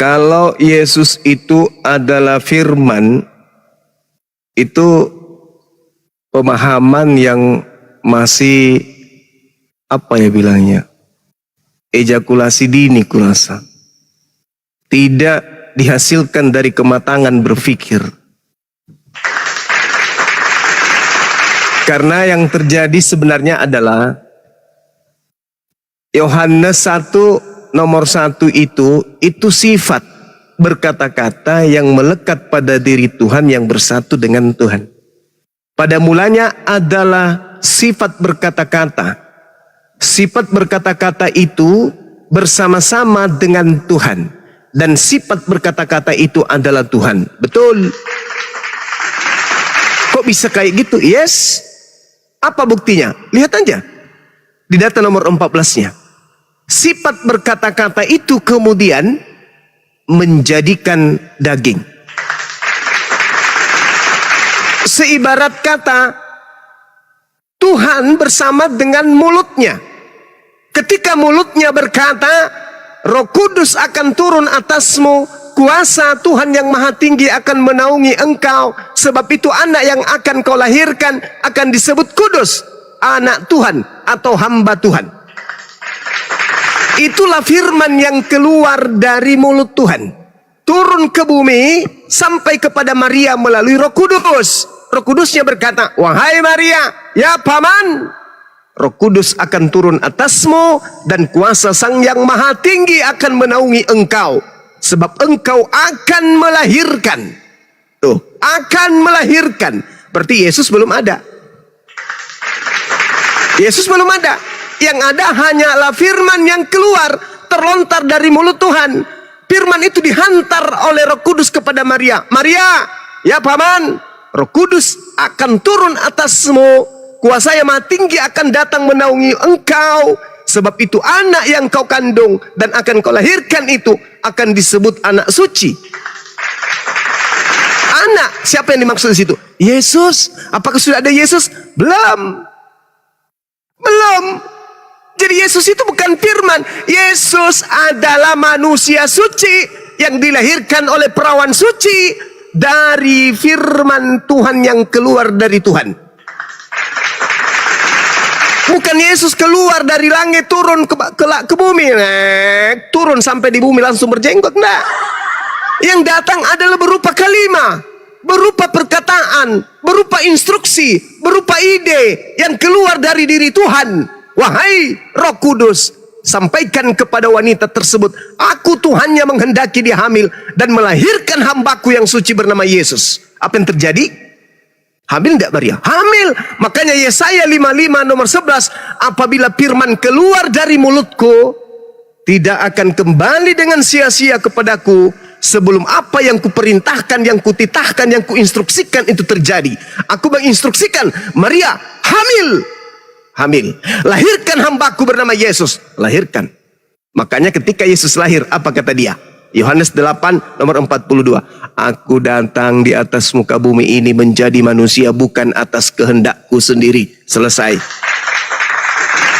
Kalau Yesus itu adalah firman, itu pemahaman yang masih apa ya bilangnya, ejakulasi dini kurasa. Tidak dihasilkan dari kematangan berpikir. Karena yang terjadi sebenarnya adalah Yohanes 1 nomor 1 itu sifat berkata-kata yang melekat pada diri Tuhan yang bersatu dengan Tuhan. Pada mulanya adalah sifat berkata-kata. Sifat berkata-kata itu bersama-sama dengan Tuhan. Dan sifat berkata-kata itu adalah Tuhan. Betul. Kok bisa kayak gitu? Yes. Apa buktinya? Lihat aja. Di data nomor 14-nya. Sifat berkata-kata itu kemudian menjadikan daging. Seibarat kata, Tuhan bersama dengan mulutnya. Ketika mulutnya berkata, Roh Kudus akan turun atasmu, kuasa Tuhan yang Maha Tinggi akan menaungi engkau. Sebab itu anak yang akan kau lahirkan akan disebut kudus, anak Tuhan atau hamba Tuhan. Itulah firman yang keluar dari mulut Tuhan, turun ke bumi sampai kepada Maria melalui Roh Kudus. Roh Kudusnya berkata, wahai Maria, ya paman, Roh Kudus akan turun atasmu dan kuasa Sang Yang Maha Tinggi akan menaungi engkau. Sebab engkau akan melahirkan. Tuh, akan melahirkan. Berarti Yesus belum ada. Yesus belum ada. Yang ada hanyalah firman yang keluar, terlontar dari mulut Tuhan. Firman itu dihantar oleh Roh Kudus kepada Maria. Maria, ya paman, Roh Kudus akan turun atasmu. Kuasa yang Maha Tinggi akan datang menaungi engkau. Sebab itu anak yang kau kandung dan akan kau lahirkan itu akan disebut anak suci. Anak, siapa yang dimaksud di situ? Yesus. Apakah sudah ada Yesus? Belum. Belum. Jadi Yesus itu bukan firman. Yesus adalah manusia suci yang dilahirkan oleh perawan suci dari firman Tuhan yang keluar dari Tuhan. Bukan Yesus keluar dari langit turun ke bumi. Turun sampai di bumi langsung berjenggot. Enggak. Yang datang adalah berupa kalimat, berupa perkataan, berupa instruksi, berupa ide yang keluar dari diri Tuhan. Wahai Roh Kudus, sampaikan kepada wanita tersebut, aku Tuhan yang menghendaki dia hamil dan melahirkan hambaku yang suci bernama Yesus. Apa yang terjadi? Hamil tidak Maria? Hamil. Makanya Yesaya 55 nomor 11, apabila firman keluar dari mulutku, tidak akan kembali dengan sia-sia kepadaku, sebelum apa yang kuperintahkan, yang kutitahkan, yang kuinstruksikan itu terjadi. Aku menginstruksikan Maria hamil. Hamil. Lahirkan hambaku bernama Yesus. Lahirkan. Makanya ketika Yesus lahir, apa kata dia? Yohanes 8 nomor 42. Aku datang di atas muka bumi ini menjadi manusia bukan atas kehendakku sendiri. Selesai.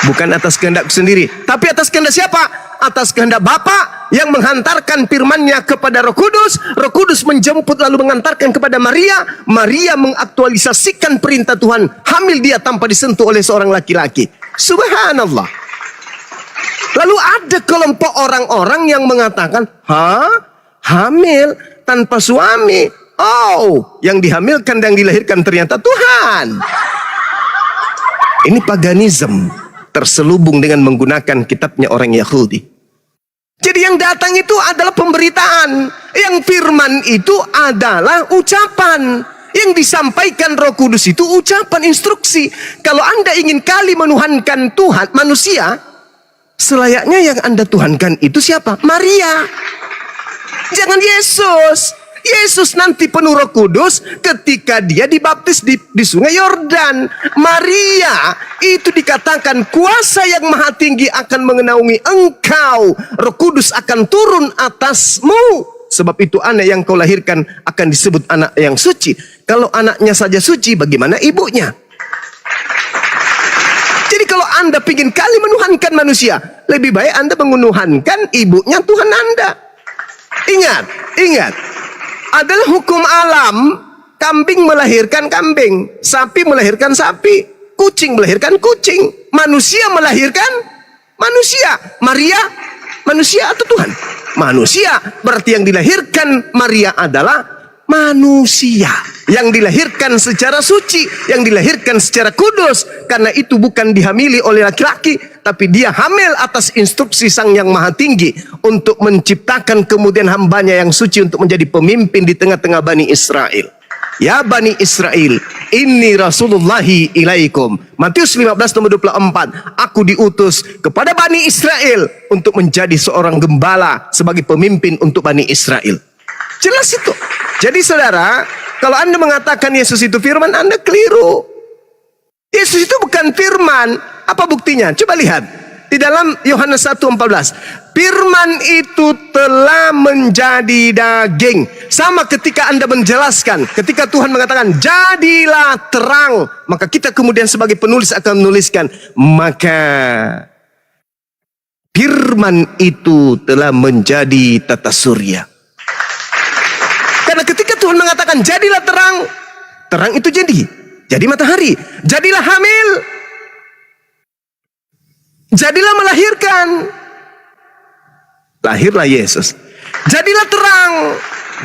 Bukan atas kehendakku sendiri, tapi atas kehendak siapa? Atas kehendak Bapa yang menghantarkan firman-Nya kepada Roh Kudus. Roh Kudus menjemput lalu mengantarkan kepada Maria. Maria mengaktualisasikan perintah Tuhan. Hamil dia tanpa disentuh oleh seorang laki-laki. Subhanallah. Lalu ada kelompok orang-orang yang mengatakan, hamil tanpa suami. Oh, yang dihamilkan dan dilahirkan ternyata Tuhan. Ini paganisme terselubung dengan menggunakan kitabnya orang Yahudi. Jadi yang datang itu adalah pemberitaan. Yang firman itu adalah ucapan. Yang disampaikan Roh Kudus itu ucapan, instruksi. Kalau Anda ingin kali menuhankan Tuhan, manusia, selayaknya yang Anda tuhankan itu siapa? Maria. Jangan Yesus. Yesus nanti penuh Roh Kudus ketika dia dibaptis di sungai Yordan. Maria itu dikatakan kuasa yang Maha Tinggi akan mengenaungi engkau. Roh Kudus akan turun atasmu. Sebab itu anak yang kau lahirkan akan disebut anak yang suci. Kalau anaknya saja suci, bagaimana ibunya? Jadi kalau Anda ingin kali menuhankan manusia, lebih baik Anda menuhankan ibunya Tuhan Anda. Ingat, ingat. Adalah hukum alam, kambing melahirkan kambing, sapi melahirkan sapi, kucing melahirkan kucing, manusia melahirkan manusia. Maria, manusia atau Tuhan? Manusia. Berarti yang dilahirkan Maria adalah manusia. Yang dilahirkan secara suci, yang dilahirkan secara kudus. Karena itu bukan dihamili oleh laki-laki, tapi dia hamil atas instruksi Sang Yang Maha Tinggi untuk menciptakan kemudian hambanya yang suci untuk menjadi pemimpin di tengah-tengah Bani Israel. Ya Bani Israel, inni Rasulullahi ilaikum. Matius 15 nomor 24. Aku diutus kepada Bani Israel untuk menjadi seorang gembala sebagai pemimpin untuk Bani Israel. Jelas itu. Jadi saudara, kalau Anda mengatakan Yesus itu firman, Anda keliru. Yesus itu bukan firman. Apa buktinya? Coba lihat. Di dalam Yohanes 1:14. Firman itu telah menjadi daging. Sama ketika Anda menjelaskan. Ketika Tuhan mengatakan, jadilah terang. Maka kita kemudian sebagai penulis akan menuliskan. Maka firman itu telah menjadi tata surya. Karena ketika Tuhan mengatakan jadilah terang, terang itu jadi matahari. Jadilah hamil, jadilah melahirkan, lahirlah Yesus. Jadilah terang,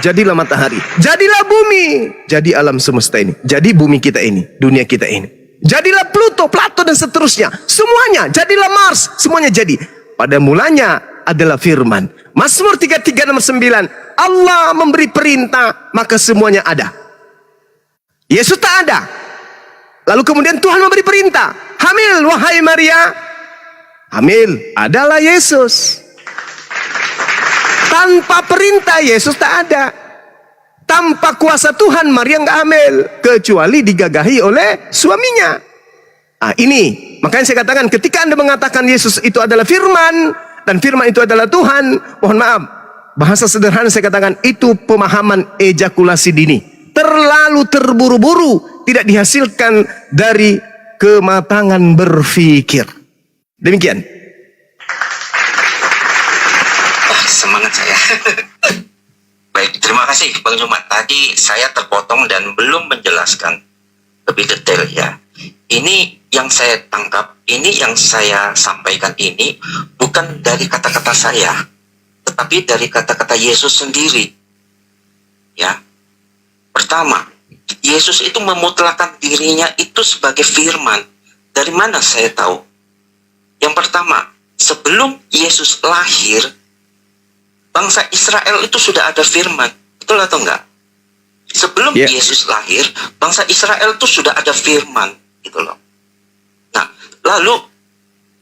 jadilah matahari. Jadilah bumi, jadi alam semesta ini. Jadi bumi kita ini, dunia kita ini. Jadilah Pluto, Plato dan seterusnya. Semuanya, jadilah Mars, semuanya jadi. Pada mulanya adalah firman. Mazmur 33 nomor 9. Allah memberi perintah, maka semuanya ada. Yesus tak ada. Lalu kemudian Tuhan memberi perintah. Hamil, wahai Maria. Hamil, adalah Yesus. Tanpa perintah, Yesus tak ada. Tanpa kuasa Tuhan, Maria nggak hamil. Kecuali digagahi oleh suaminya. Ini, makanya saya katakan, ketika Anda mengatakan Yesus itu adalah firman, dan firman itu adalah Tuhan, mohon maaf, bahasa sederhana saya katakan, itu pemahaman ejakulasi dini. Terlalu terburu-buru, tidak dihasilkan dari kematangan berpikir. Demikian. Semangat saya. Baik, terima kasih Bang Jumat. Tadi saya terpotong dan belum menjelaskan lebih detail ya. Ini yang saya tangkap, ini yang saya sampaikan ini bukan dari kata-kata saya, tetapi dari kata-kata Yesus sendiri. Ya. Pertama, Yesus itu memutlakan dirinya itu sebagai firman. Dari mana saya tahu? Yang pertama, sebelum Yesus lahir, bangsa Israel itu sudah ada firman. Betul atau enggak? Sebelum Yesus lahir, bangsa Israel itu sudah ada firman. Gitu loh. Nah, lalu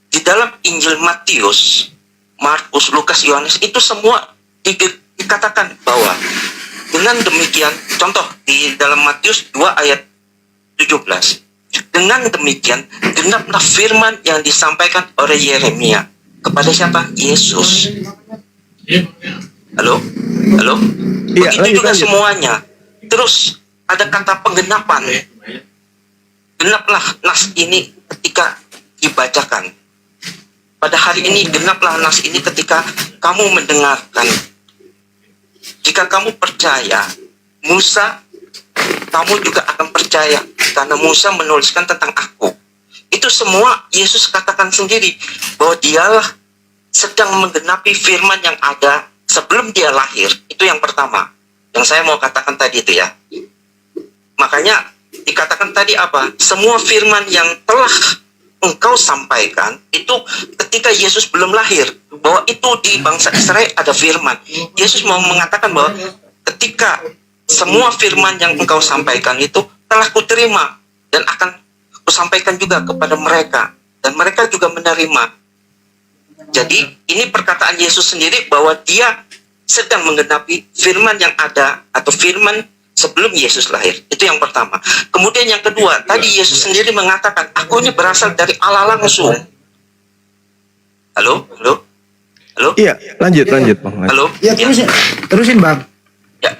di dalam Injil Matius, Markus, Lukas, Yohanes itu semua dikatakan bahwa dengan demikian, contoh di dalam Matius 2 ayat 17. Dengan demikian, genaplah firman yang disampaikan oleh Yeremia kepada siapa? Yesus. Halo? Halo? Begitu juga semuanya. Terus ada kata penggenapan. Genaplah nas ini ketika dibacakan. Pada hari ini genaplah nas ini ketika kamu mendengarkan. Jika kamu percaya Musa, kamu juga akan percaya karena Musa menuliskan tentang aku. Itu semua Yesus katakan sendiri bahwa dialah sedang menggenapi firman yang ada sebelum dia lahir. Itu yang pertama yang saya mau katakan tadi itu ya. Makanya dikatakan tadi apa? Semua firman yang telah engkau sampaikan itu ketika Yesus belum lahir, bahwa itu di bangsa Israel ada firman. Yesus mau mengatakan bahwa ketika semua firman yang engkau sampaikan itu telah kuterima dan akan kusampaikan juga kepada mereka, dan mereka juga menerima. Jadi ini perkataan Yesus sendiri bahwa dia sedang menggenapi firman yang ada atau firman sebelum Yesus lahir. Itu yang pertama. Kemudian yang kedua, tadi Yesus sendiri mengatakan, aku ini berasal dari Allah langsung. Halo? Halo? Halo? Iya, lanjut Bang. Halo? Ya, terusin Bang. Ya,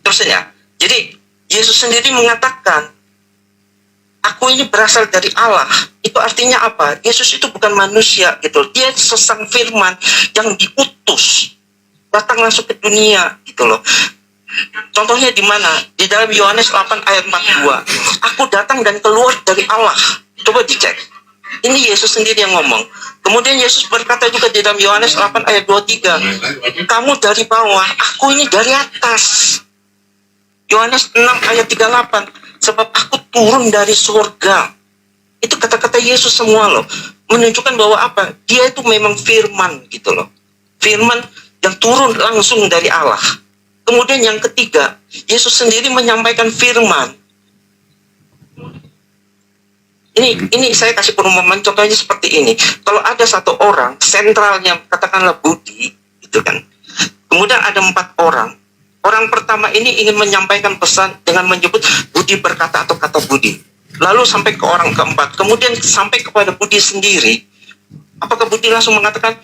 terusin ya. Jadi Yesus sendiri mengatakan, aku ini berasal dari Allah. Itu artinya apa? Yesus itu bukan manusia gitu. Dia sesang firman yang diutus datang langsung ke dunia gitu loh. Contohnya di mana? Di dalam Yohanes 8 ayat 42. Aku datang dan keluar dari Allah. Coba dicek. Ini Yesus sendiri yang ngomong. Kemudian Yesus berkata juga di dalam Yohanes 8 ayat 23. Kamu dari bawah, aku ini dari atas. Yohanes 6 ayat 38. Sebab aku turun dari surga. Itu kata-kata Yesus semua loh. Menunjukkan bahwa apa? Dia itu memang firman gitu loh. Firman yang turun langsung dari Allah. Kemudian yang ketiga, Yesus sendiri menyampaikan firman. Ini saya kasih perumpamaan, contohnya seperti ini. Kalau ada satu orang, sentralnya katakanlah Budi, gitu kan. Kemudian ada 4 orang. Orang pertama ini ingin menyampaikan pesan dengan menyebut Budi berkata atau kata Budi. Lalu sampai ke orang keempat, kemudian sampai kepada Budi sendiri. Apakah Budi langsung mengatakan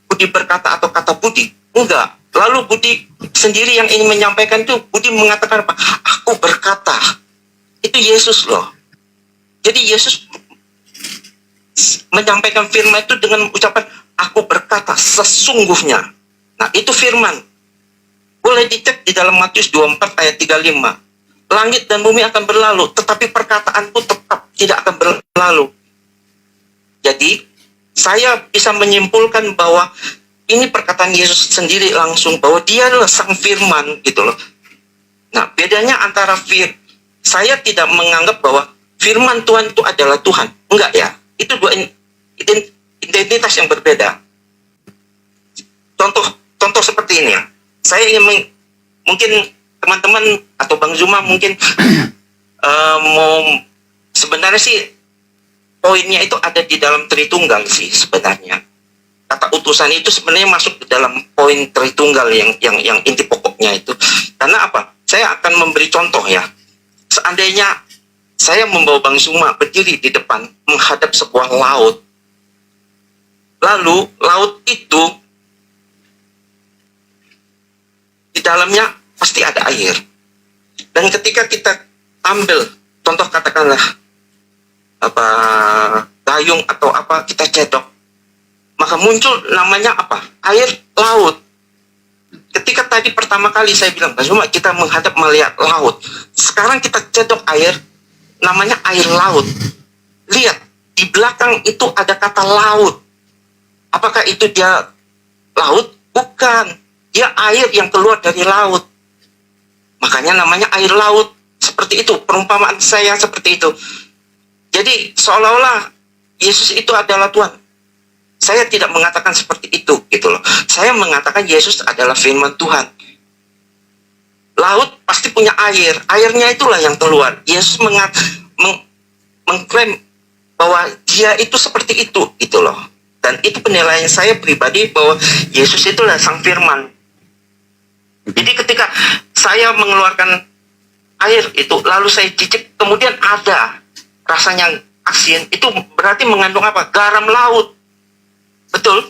Budi berkata atau kata Budi? Enggak. Lalu Budi sendiri yang ingin menyampaikan itu, Budi mengatakan apa? Aku berkata. Itu Yesus loh. Jadi Yesus menyampaikan firman itu dengan ucapan aku berkata sesungguhnya. Nah itu firman. Boleh dicek di dalam Matius 24 ayat 35. Langit dan bumi akan berlalu, tetapi perkataanku tetap tidak akan berlalu. Jadi saya bisa menyimpulkan bahwa ini perkataan Yesus sendiri langsung, bahwa dia adalah sang firman gitu loh. Nah bedanya antara saya tidak menganggap bahwa firman Tuhan itu adalah Tuhan. Enggak ya. Itu dua identitas yang berbeda. Contoh seperti ini ya. Saya ingin mungkin teman-teman atau Bang Zuma mungkin mau sebenarnya sih poinnya itu ada di dalam Tritunggal sih sebenarnya. Kata utusan itu sebenarnya masuk ke dalam poin Tritunggal yang inti pokoknya itu. Karena apa? Saya akan memberi contoh ya. Seandainya saya membawa Bang Zuma berdiri di depan menghadap sebuah laut. Lalu laut itu di dalamnya pasti ada air. Dan ketika kita ambil contoh katakanlah gayung atau apa kita cedok, maka muncul namanya apa? Air laut. Ketika tadi pertama kali saya bilang Bang Zuma kita menghadap melihat laut. Sekarang kita cedok air, namanya air laut. Lihat, di belakang itu ada kata laut. Apakah itu dia laut? Bukan. Dia air yang keluar dari laut. Makanya namanya air laut. Seperti itu, perumpamaan saya seperti itu. Jadi, seolah-olah Yesus itu adalah Tuhan. Saya tidak mengatakan seperti itu, gitu loh. Saya mengatakan Yesus adalah firman Tuhan. Laut pasti punya air. Airnya itulah yang keluar. Yesus mengklaim bahwa dia itu seperti itu, gitu loh. Dan itu penilaian saya pribadi bahwa Yesus itulah sang firman. Jadi ketika saya mengeluarkan air itu, lalu saya cicip, kemudian ada rasanya asin, itu berarti mengandung apa? Garam laut. Betul?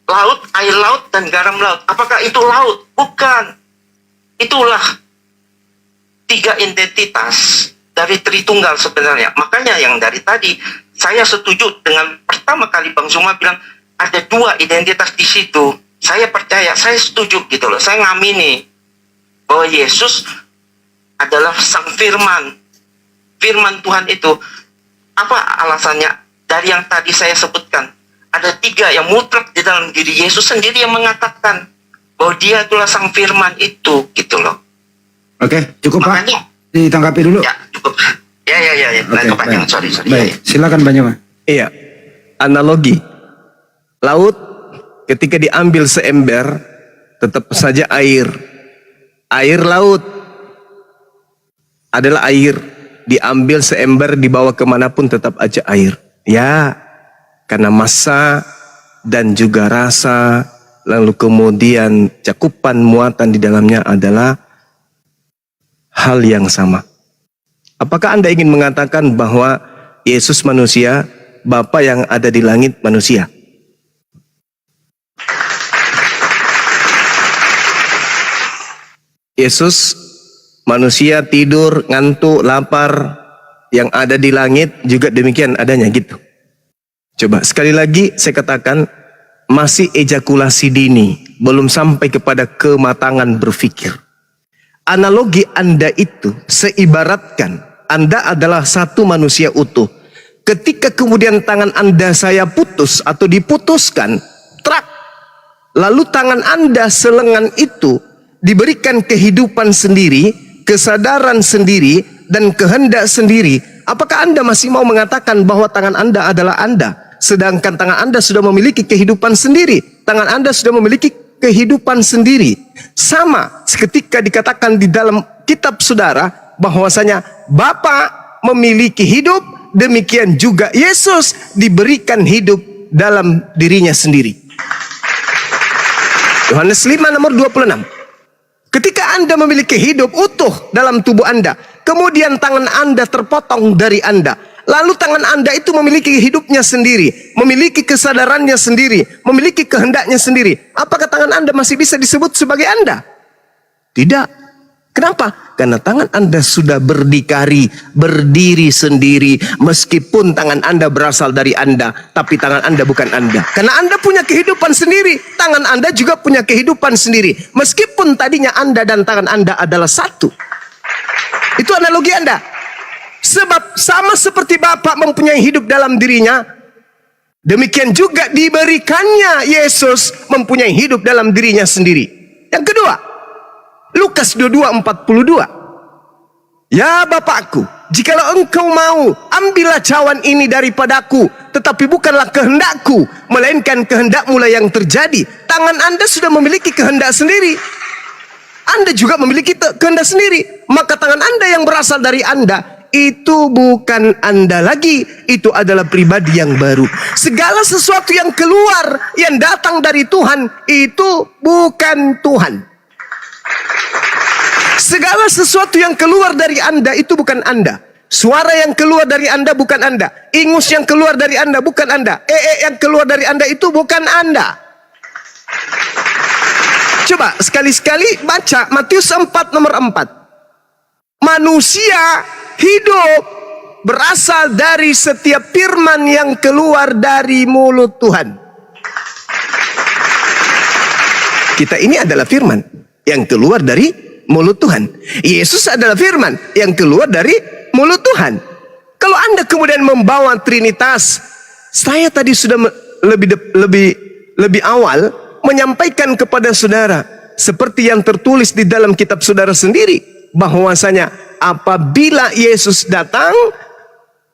Laut, air laut, dan garam laut. Apakah itu laut? Bukan. Itulah 3 identitas dari Tritunggal sebenarnya. Makanya yang dari tadi saya setuju dengan pertama kali Bang Zuma bilang ada 2 identitas di situ. Saya percaya, saya setuju gitu loh. Saya ngamini bahwa Yesus adalah sang firman. Firman Tuhan itu. Apa alasannya? Dari yang tadi saya sebutkan. Ada 3 yang mutlak di dalam diri Yesus sendiri yang mengatakan bahwa dia itulah sang firman itu, gitu loh. Oke, cukup Makanya, Pak. Ditanggapi dulu. Ya, cukup. Ya. Oke, Kepanjangan, sorry. Baik, silakan Bang Zuma. Iya. Analogi. Laut ketika diambil seember tetap saja air. Air laut adalah air. Diambil seember dibawa kemanapun tetap aja air. Ya, karena massa dan juga rasa, lalu kemudian cakupan muatan di dalamnya adalah hal yang sama. Apakah Anda ingin mengatakan bahwa Yesus manusia, Bapa yang ada di langit manusia? Yesus manusia tidur, ngantuk, lapar, yang ada di langit juga demikian adanya gitu. Coba sekali lagi saya katakan masih ejakulasi dini. belum sampai kepada kematangan berpikir. Analogi Anda itu seibaratkan Anda adalah satu manusia utuh. Ketika kemudian tangan Anda saya putus atau diputuskan, trak, lalu tangan Anda selengan itu diberikan kehidupan sendiri, kesadaran sendiri, dan kehendak sendiri. Apakah Anda masih mau mengatakan bahwa tangan Anda adalah Anda? Sedangkan tangan Anda sudah memiliki kehidupan sendiri. Tangan Anda sudah memiliki kehidupan sendiri. Sama seketika dikatakan di dalam kitab saudara bahwasanya Bapa memiliki hidup, demikian juga Yesus diberikan hidup dalam dirinya sendiri. Yohanes 5 nomor 26. Ketika Anda memiliki hidup utuh dalam tubuh Anda, kemudian tangan Anda terpotong dari Anda, lalu tangan Anda itu memiliki hidupnya sendiri, memiliki kesadarannya sendiri, memiliki kehendaknya sendiri. Apakah tangan Anda masih bisa disebut sebagai Anda? Tidak. Kenapa? Karena tangan Anda sudah berdikari, berdiri sendiri. Meskipun tangan Anda berasal dari Anda, tapi tangan Anda bukan Anda. Karena Anda punya kehidupan sendiri, tangan Anda juga punya kehidupan sendiri. Meskipun tadinya Anda dan tangan Anda adalah satu. Itu analogi Anda. Sebab sama seperti Bapa mempunyai hidup dalam dirinya, demikian juga diberikannya Yesus mempunyai hidup dalam dirinya sendiri. Yang kedua, Lukas 22:42. Ya Bapakku, jikalau engkau mau, ambillah cawan ini daripadaku, tetapi bukanlah kehendakku, melainkan kehendakmu lah yang terjadi. Tangan Anda sudah memiliki kehendak sendiri. Anda juga memiliki kehendak sendiri. Maka tangan Anda yang berasal dari Anda, itu bukan Anda lagi. Itu adalah pribadi yang baru. Segala sesuatu yang keluar, yang datang dari Tuhan, itu bukan Tuhan. Segala sesuatu yang keluar dari Anda itu bukan Anda. Suara yang keluar dari Anda bukan Anda. Ingus yang keluar dari Anda bukan Anda. Yang keluar dari Anda itu bukan Anda. Coba sekali-sekali baca Matius 4 nomor 4. Manusia hidup berasal dari setiap firman yang keluar dari mulut Tuhan. Kita ini adalah firman yang keluar dari mulut Tuhan. Yesus adalah firman yang keluar dari mulut Tuhan. Kalau Anda kemudian membawa Trinitas, saya tadi sudah lebih awal menyampaikan kepada saudara seperti yang tertulis di dalam kitab saudara sendiri, bahwasanya apabila Yesus datang,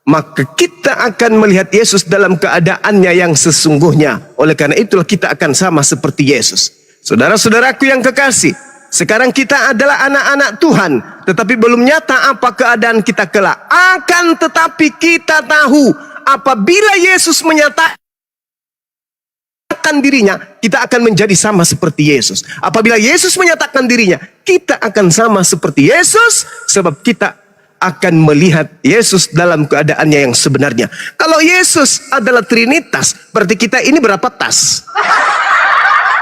maka kita akan melihat Yesus dalam keadaannya yang sesungguhnya. Oleh karena itulah kita akan sama seperti Yesus. Saudara-saudaraku yang kekasih, sekarang kita adalah anak-anak Tuhan, tetapi belum nyata apa keadaan kita kelak. Akan tetapi kita tahu, apabila Yesus menyatakan dirinya, kita akan menjadi sama seperti Yesus. Apabila Yesus menyatakan dirinya, kita akan sama seperti Yesus, sebab kita akan melihat Yesus dalam keadaannya yang sebenarnya. Kalau Yesus adalah Trinitas, berarti kita ini berapa tas?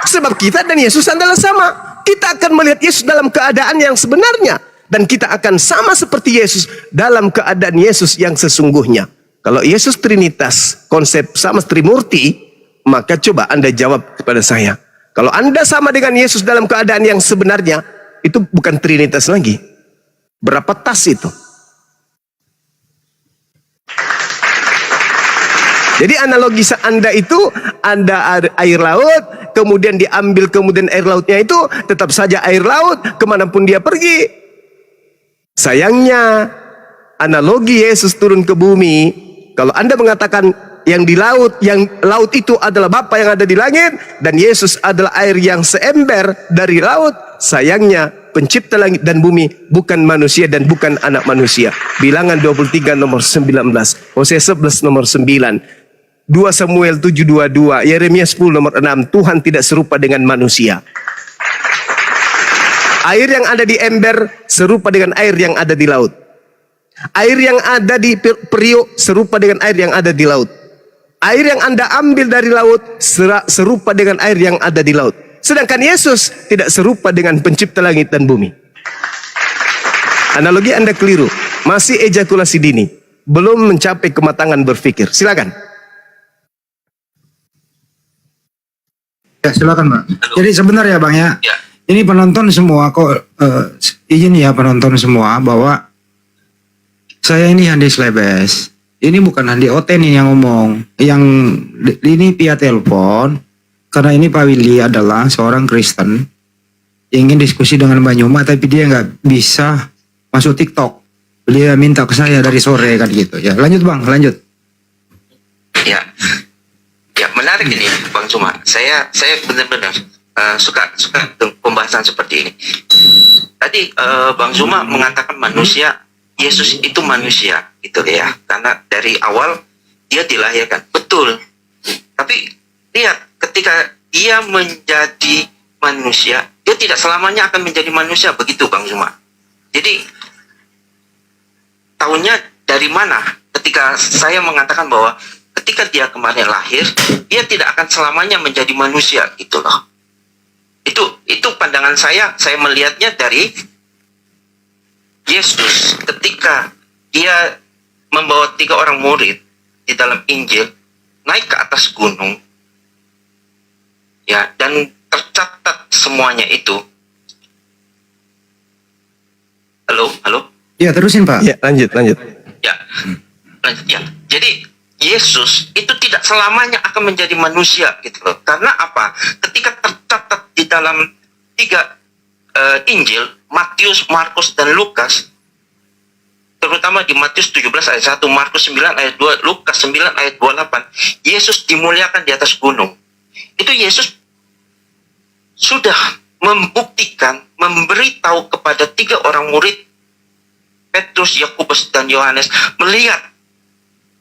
Sebab kita dan Yesus adalah sama. Kita akan melihat Yesus dalam keadaan yang sebenarnya. Dan kita akan sama seperti Yesus dalam keadaan Yesus yang sesungguhnya. Kalau Yesus Trinitas, konsep sama Trimurti, maka coba Anda jawab kepada saya. Kalau Anda sama dengan Yesus dalam keadaan yang sebenarnya, itu bukan Trinitas lagi. Berapa tas itu? Jadi analogi Anda itu, Anda air laut, kemudian diambil, kemudian air lautnya itu tetap saja air laut, kemanapun dia pergi. Sayangnya, analogi Yesus turun ke bumi, kalau Anda mengatakan yang di laut, yang laut itu adalah Bapa yang ada di langit, dan Yesus adalah air yang seember dari laut, sayangnya pencipta langit dan bumi bukan manusia dan bukan anak manusia. Bilangan 23 nomor 19, Hosea 11 nomor 9, 2 Samuel 7:22, Yeremia 10 nomor 6, Tuhan tidak serupa dengan manusia. Air yang ada di ember serupa dengan air yang ada di laut. Air yang ada di periuk serupa dengan air yang ada di laut. Air yang Anda ambil dari laut serupa dengan air yang ada di laut. Sedangkan Yesus tidak serupa dengan pencipta langit dan bumi. Analogi Anda keliru. Masih ejakulasi dini. Belum mencapai kematangan berpikir. Silakan. Ya silakan Pak. Halo. Jadi sebentar ya Bang ya. Ya. Ini penonton semua kok izin ya penonton semua bahwa saya ini Handi Slebes. Ini bukan Handi Oten ini yang ngomong. Yang ini via telepon. Karena ini Pak Willy adalah seorang Kristen. Ingin diskusi dengan Mbak Nyuma tapi dia nggak bisa masuk TikTok. Dia minta ke saya dari sore kan gitu. Ya lanjut Bang, lanjut. Ya, ya menarik ini Bang Cuma. Saya benar-benar suka dengan pembahasan seperti ini. Tadi Bang Zuma mengatakan manusia, Yesus itu manusia, gitu ya. Karena dari awal dia dilahirkan, betul. Tapi lihat, ketika dia menjadi manusia, dia tidak selamanya akan menjadi manusia, begitu Bang Zuma. Jadi tahunnya dari mana? Ketika saya mengatakan bahwa ketika dia kemarin lahir, dia tidak akan selamanya menjadi manusia, gitu loh. Itu pandangan saya melihatnya dari Yesus ketika dia membawa 3 orang murid di dalam Injil naik ke atas gunung, ya, dan tercatat semuanya itu. Halo. Ya terusin Pak. Ya, lanjut. Ya, ya. Jadi Yesus itu tidak selamanya akan menjadi manusia, gitu loh. Karena apa? Ketika tercatat di dalam 3 Injil, Matius, Markus, dan Lukas, terutama di Matius 17 ayat 1, Markus 9 ayat 2, Lukas 9 ayat 28, Yesus dimuliakan di atas gunung. Itu Yesus sudah membuktikan, memberitahu kepada 3 orang murid, Petrus, Yakobus, dan Yohanes, melihat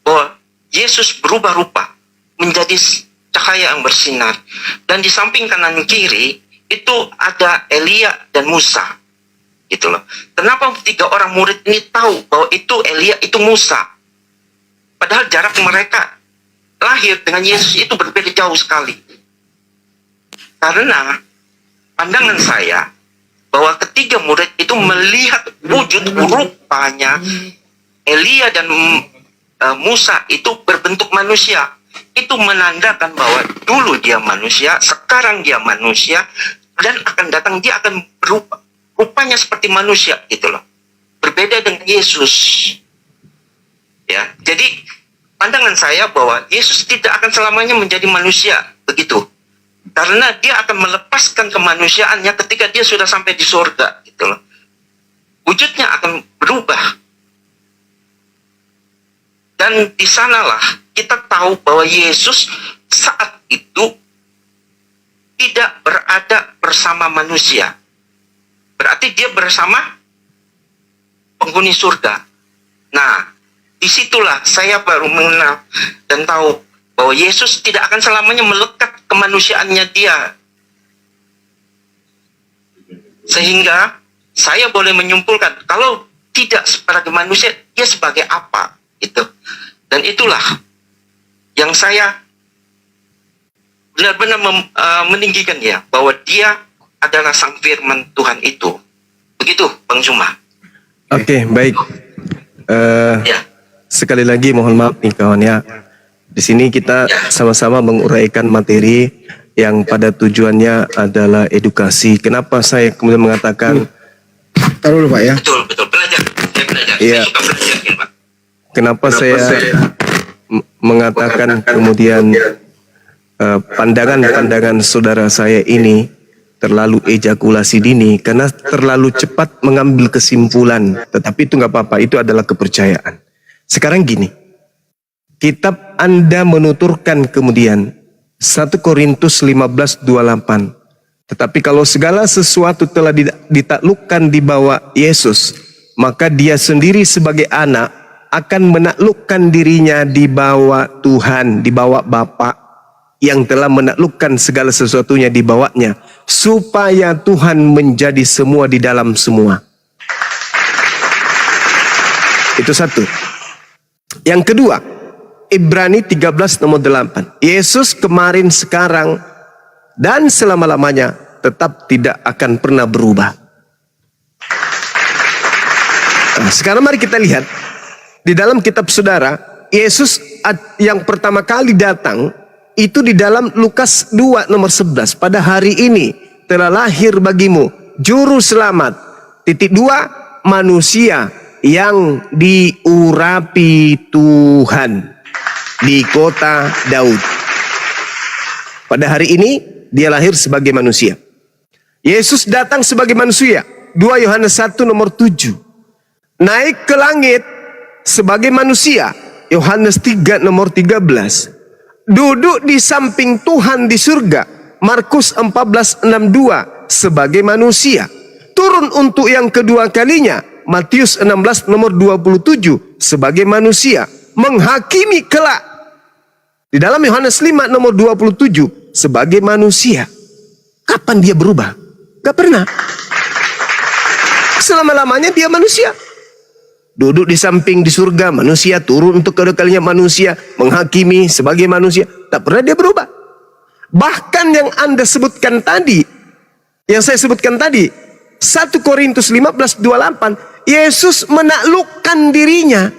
bahwa Yesus berubah rupa menjadi cahaya yang bersinar. Dan di samping kanan kiri itu ada Elia dan Musa. Gitu loh. Kenapa 3 orang murid ini tahu bahwa itu Elia, itu Musa? Padahal jarak mereka lahir dengan Yesus itu berbeda jauh sekali. Karena pandangan saya bahwa ketiga murid itu melihat wujud rupanya Elia dan Musa itu berbentuk manusia. Itu menandakan bahwa dulu dia manusia, sekarang dia manusia, dan akan datang dia akan berubah. Rupanya seperti manusia, gitu loh. Berbeda dengan Yesus. Ya, jadi pandangan saya bahwa Yesus tidak akan selamanya menjadi manusia, begitu. Karena dia akan melepaskan kemanusiaannya ketika dia sudah sampai di surga, gitu loh. Wujudnya akan berubah. Dan di sanalah kita tahu bahwa Yesus saat itu tidak berada bersama manusia. Berarti dia bersama penghuni surga. Nah, disitulah saya baru mengenal dan tahu bahwa Yesus tidak akan selamanya melekat kemanusiaannya dia. Sehingga saya boleh menyimpulkan, kalau tidak sebagai manusia, dia sebagai apa? Itu. Dan itulah yang saya benar-benar meninggikan dia, bahwa dia adalah sang firman Tuhan itu. Begitu Bang Zuma. Oke, baik. Ya. Sekali lagi mohon maaf nih kawan ya. Di sini kita sama-sama menguraikan materi yang pada tujuannya adalah edukasi. Kenapa saya kemudian mengatakan Taruh dulu Pak ya. Betul, belajar. Saya belajar. Iya. Saya suka belajar, Pak. Kenapa saya mengatakan kemudian pandangan-pandangan saudara saya ini terlalu ejakulasi dini karena terlalu cepat mengambil kesimpulan. Tetapi itu nggak apa-apa, itu adalah kepercayaan. Sekarang gini, kitab Anda menuturkan kemudian 1 Korintus 15:28. Tetapi kalau segala sesuatu telah ditaklukkan di bawah Yesus, maka dia sendiri sebagai anak akan menaklukkan dirinya di bawah Tuhan, di bawah Bapa yang telah menaklukkan segala sesuatunya di bawahnya, supaya Tuhan menjadi semua di dalam semua. Itu satu. Yang kedua, Ibrani 13:8. Yesus kemarin, sekarang, dan selama-lamanya tetap tidak akan pernah berubah. Nah, sekarang mari kita lihat di dalam kitab saudara, Yesus yang pertama kali datang Itu di dalam Lukas 2 nomor 11. Pada hari ini telah lahir bagimu juru selamat. Titik 2, manusia yang diurapi Tuhan di kota Daud. Pada hari ini dia lahir sebagai manusia. Yesus datang sebagai manusia. 2 Yohanes 1 nomor 7. Naik ke langit sebagai manusia. Yohanes 3 nomor 13. Duduk di samping Tuhan di surga. Markus 14:62 sebagai manusia. Turun untuk yang kedua kalinya. Matius 16 nomor 27 sebagai manusia. Menghakimi kelak. Di dalam Yohanes 5 nomor 27 sebagai manusia. Kapan dia berubah? Gak pernah. Selama-lamanya dia manusia. Duduk di samping di surga manusia, turun untuk kedua kalinya manusia, menghakimi sebagai manusia. Tak pernah dia berubah. Bahkan yang Anda sebutkan tadi, yang saya sebutkan tadi, 1 Korintus 15:28, Yesus menaklukkan dirinya.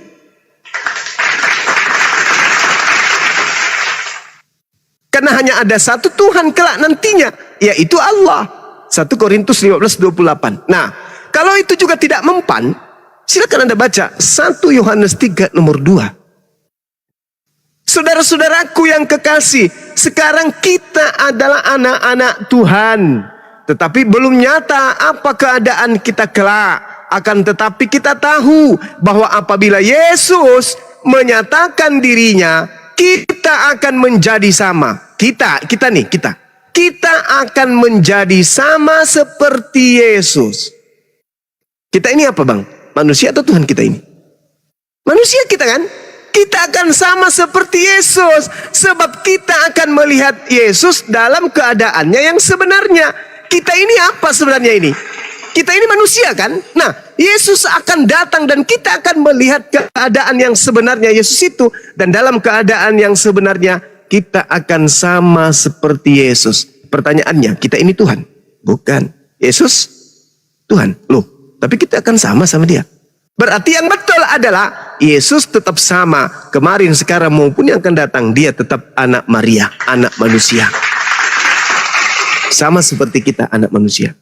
Karena hanya ada satu Tuhan kelak nantinya, yaitu Allah. 1 Korintus 15:28. Nah, kalau itu juga tidak mempan, silakan Anda baca 1 Yohanes 3 nomor 2. Saudara-saudaraku yang kekasih, sekarang kita adalah anak-anak Tuhan. Tetapi belum nyata apa keadaan kita kelak. Akan tetapi kita tahu bahwa apabila Yesus menyatakan dirinya, kita akan menjadi sama. Kita akan menjadi sama seperti Yesus. Kita ini apa bang? Manusia atau Tuhan kita ini? Manusia kita kan? Kita akan sama seperti Yesus. Sebab kita akan melihat Yesus dalam keadaannya yang sebenarnya. Kita ini apa sebenarnya ini? Kita ini manusia kan? Nah, Yesus akan datang dan kita akan melihat keadaan yang sebenarnya Yesus itu. Dan dalam keadaan yang sebenarnya kita akan sama seperti Yesus. Pertanyaannya, kita ini Tuhan? Bukan. Yesus Tuhan. Loh, tapi kita akan sama dia. Berarti yang betul adalah Yesus tetap sama. Kemarin, sekarang maupun yang akan datang. Dia tetap anak Maria, anak manusia. Sama seperti kita anak manusia.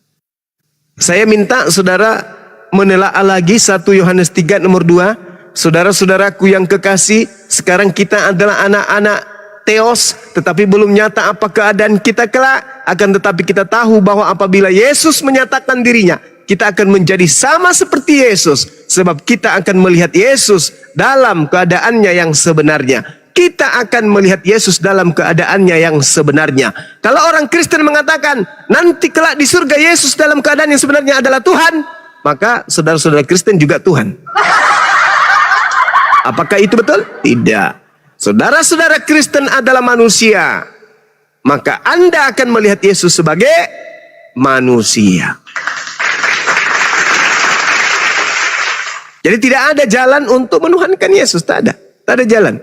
Saya minta saudara menelaah lagi 1 Yohanes 3 nomor 2. Saudara-saudaraku yang kekasih, sekarang kita adalah anak-anak Theos, tetapi belum nyata apa keadaan kita kelak. Akan tetapi kita tahu bahwa apabila Yesus menyatakan dirinya, kita akan menjadi sama seperti Yesus. Sebab kita akan melihat Yesus dalam keadaannya yang sebenarnya. Kita akan melihat Yesus dalam keadaannya yang sebenarnya. Kalau orang Kristen mengatakan nanti kelak di surga Yesus dalam keadaan yang sebenarnya adalah Tuhan, maka saudara-saudara Kristen juga Tuhan. Apakah itu betul? Tidak. Saudara-saudara Kristen adalah manusia, maka Anda akan melihat Yesus sebagai manusia. Jadi tidak ada jalan untuk menuhankan Yesus, tak ada jalan.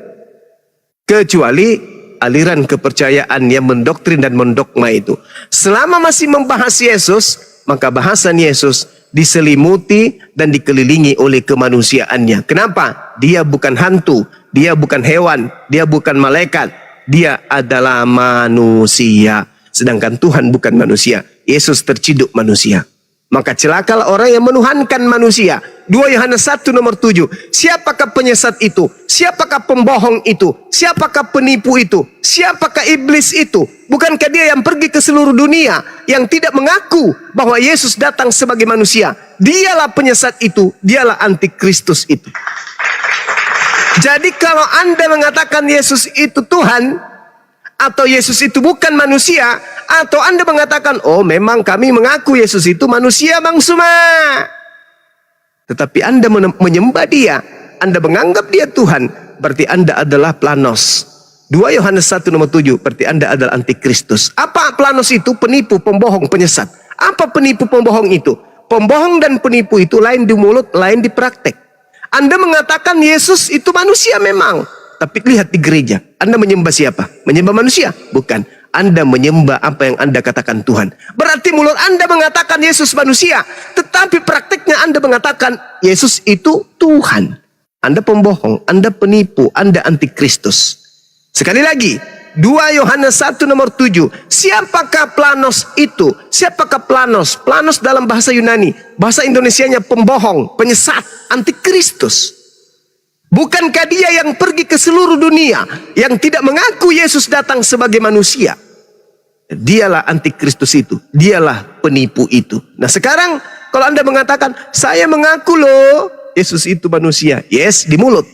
Kecuali aliran kepercayaan yang mendoktrin dan mendogma itu. Selama masih membahas Yesus, maka bahasan Yesus diselimuti dan dikelilingi oleh kemanusiaannya. Kenapa? Dia bukan hantu, dia bukan hewan, dia bukan malaikat, dia adalah manusia. Sedangkan Tuhan bukan manusia. Yesus terciduk manusia. Maka celakalah orang yang menuhankan manusia. 2 Yohanes 1 nomor 7. Siapakah penyesat itu? Siapakah pembohong itu? Siapakah penipu itu? Siapakah iblis itu? Bukankah dia yang pergi ke seluruh dunia, yang tidak mengaku bahwa Yesus datang sebagai manusia? Dialah penyesat itu, dialah antikristus itu. Jadi kalau Anda mengatakan Yesus itu Tuhan, atau Yesus itu bukan manusia, atau Anda mengatakan, oh memang kami mengaku Yesus itu manusia Bang Suma, tetapi Anda menyembah dia, Anda menganggap dia Tuhan, berarti Anda adalah planos. 2 Yohanes 1 nomor 7, berarti Anda adalah antikristus. Apa planos itu? Penipu, pembohong, penyesat. Apa penipu, pembohong itu? Pembohong dan penipu itu lain di mulut, lain di praktek. Anda mengatakan Yesus itu manusia memang, tapi lihat di gereja, Anda menyembah siapa? Menyembah manusia? Bukan. Anda menyembah apa yang Anda katakan Tuhan. Berarti mulut Anda mengatakan Yesus manusia, tetapi praktiknya Anda mengatakan Yesus itu Tuhan. Anda pembohong, Anda penipu, Anda antikristus. Sekali lagi, 2 Yohanes 1 nomor 7. Siapakah Planos itu? Siapakah Planos? Planos dalam bahasa Yunani. Bahasa Indonesianya pembohong, penyesat, antikristus. Bukankah dia yang pergi ke seluruh dunia, yang tidak mengaku Yesus datang sebagai manusia? Dialah antikristus itu. Dialah penipu itu. Nah sekarang kalau Anda mengatakan, saya mengaku loh Yesus itu manusia. Yes, di mulut.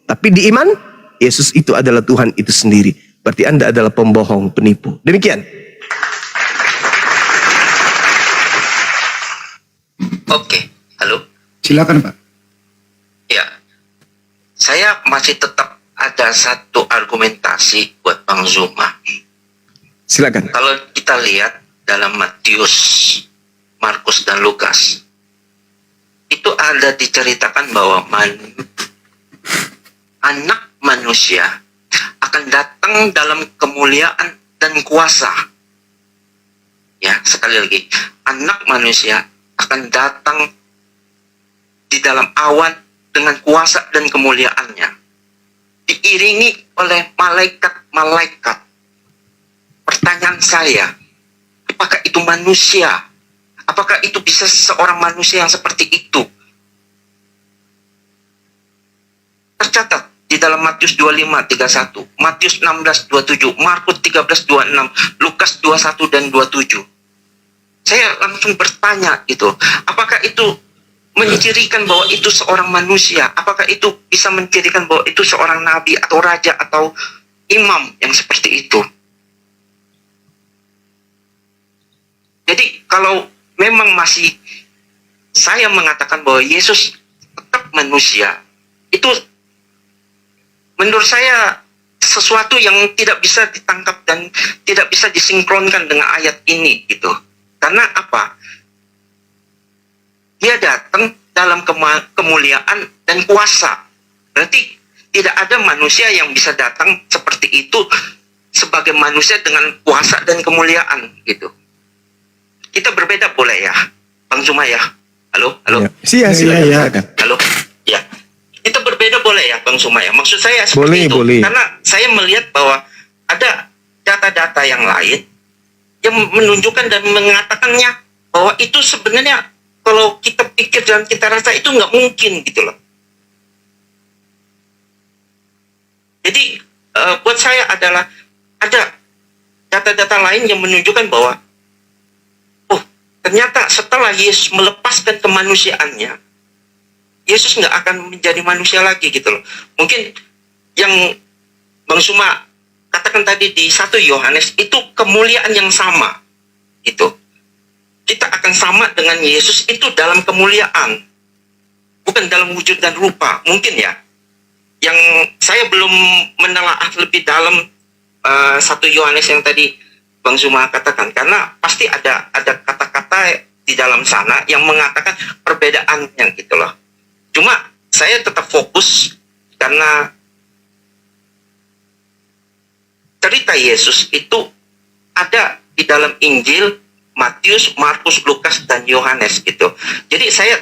Tapi di iman, Yesus itu adalah Tuhan itu sendiri. Berarti Anda adalah pembohong, penipu. Demikian. Oke, halo. Silakan Pak. Ya, saya masih tetap ada satu argumentasi buat Bang Zuma. Silakan. Kalau kita lihat dalam Matius, Markus, dan Lukas, itu ada diceritakan bahwa anak manusia akan datang dalam kemuliaan dan kuasa. Ya, sekali lagi, anak manusia akan datang di dalam awan dengan kuasa dan kemuliaannya, diiringi oleh malaikat-malaikat. Pertanyaan saya, apakah itu manusia? Apakah itu bisa seorang manusia yang seperti itu? Tercatat di dalam Matius 25:31, Matius 16:27, Markus 13:26, Lukas 21 dan 27. Saya langsung bertanya gitu, apakah itu mencirikan bahwa itu seorang manusia? Apakah itu bisa mencirikan bahwa itu seorang nabi atau raja atau imam yang seperti itu? Jadi kalau memang masih saya mengatakan bahwa Yesus tetap manusia, itu menurut saya sesuatu yang tidak bisa ditangkap dan tidak bisa disinkronkan dengan ayat ini gitu. Karena apa? Dia datang dalam kemuliaan dan kuasa. Berarti tidak ada manusia yang bisa datang seperti itu sebagai manusia dengan kuasa dan kemuliaan gitu. Kita berbeda boleh ya, Bang Zuma ya? Halo? Ya. Silakan. Halo? Ya. Kita berbeda boleh ya, Bang Zuma ya? Maksud saya seperti itu. Boleh. Karena saya melihat bahwa ada data-data yang lain yang menunjukkan dan mengatakannya bahwa itu sebenarnya kalau kita pikir dan kita rasa itu nggak mungkin gitu loh. Jadi buat saya adalah ada data-data lain yang menunjukkan bahwa ternyata setelah Yesus melepaskan kemanusiaannya, Yesus nggak akan menjadi manusia lagi gitu loh. Mungkin yang Bang Zuma katakan tadi di 1 Yohanes itu kemuliaan yang sama gitu. Kita akan sama dengan Yesus itu dalam kemuliaan, bukan dalam wujud dan rupa. Mungkin ya, yang saya belum menelaah lebih dalam 1 Yohanes yang tadi Bang Zuma katakan, karena pasti ada kata-kata di dalam sana yang mengatakan perbedaannya gitu loh. Cuma saya tetap fokus karena cerita Yesus itu ada di dalam Injil Matius, Markus, Lukas, dan Yohanes gitu. Jadi saya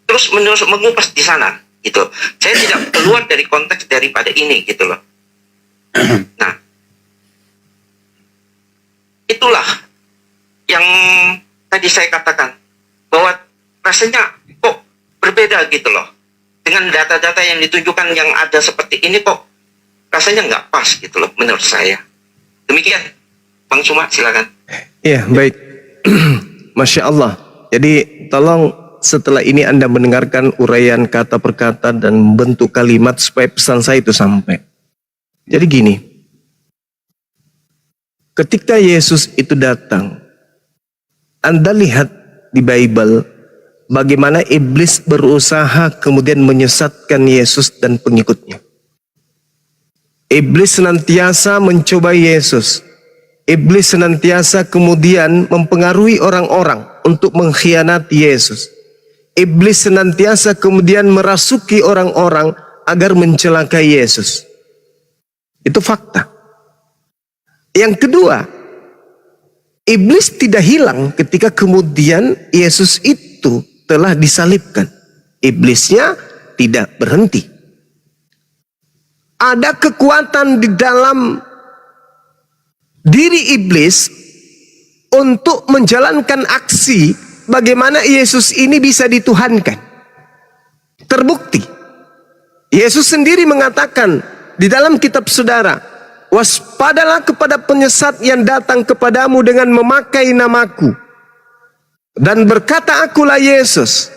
terus menerus mengupas di sana gitu. Saya tidak keluar dari konteks daripada ini gitu loh. Nah, itulah yang tadi saya katakan bahwa rasanya kok berbeda gitu loh. Dengan data-data yang ditunjukkan yang ada seperti ini kok rasanya nggak pas gitu loh menurut saya. Demikian, Bang Zuma, silakan. Iya, baik. Masya Allah. Jadi tolong setelah ini Anda mendengarkan uraian kata per kata dan bentuk kalimat supaya pesan saya itu sampai. Jadi gini, ketika Yesus itu datang, Anda lihat di Bible bagaimana iblis berusaha kemudian menyesatkan Yesus dan pengikutnya. Iblis senantiasa mencoba Yesus. Iblis senantiasa kemudian mempengaruhi orang-orang untuk mengkhianati Yesus. Iblis senantiasa kemudian merasuki orang-orang agar mencelakai Yesus. Itu fakta. Yang kedua, iblis tidak hilang ketika kemudian Yesus itu telah disalibkan. Iblisnya tidak berhenti. Ada kekuatan di dalam diri iblis untuk menjalankan aksi bagaimana Yesus ini bisa dituhankan. Terbukti, Yesus sendiri mengatakan di dalam kitab saudara, waspadalah kepada penyesat yang datang kepadamu dengan memakai namaku. Dan berkata, akulah Yesus.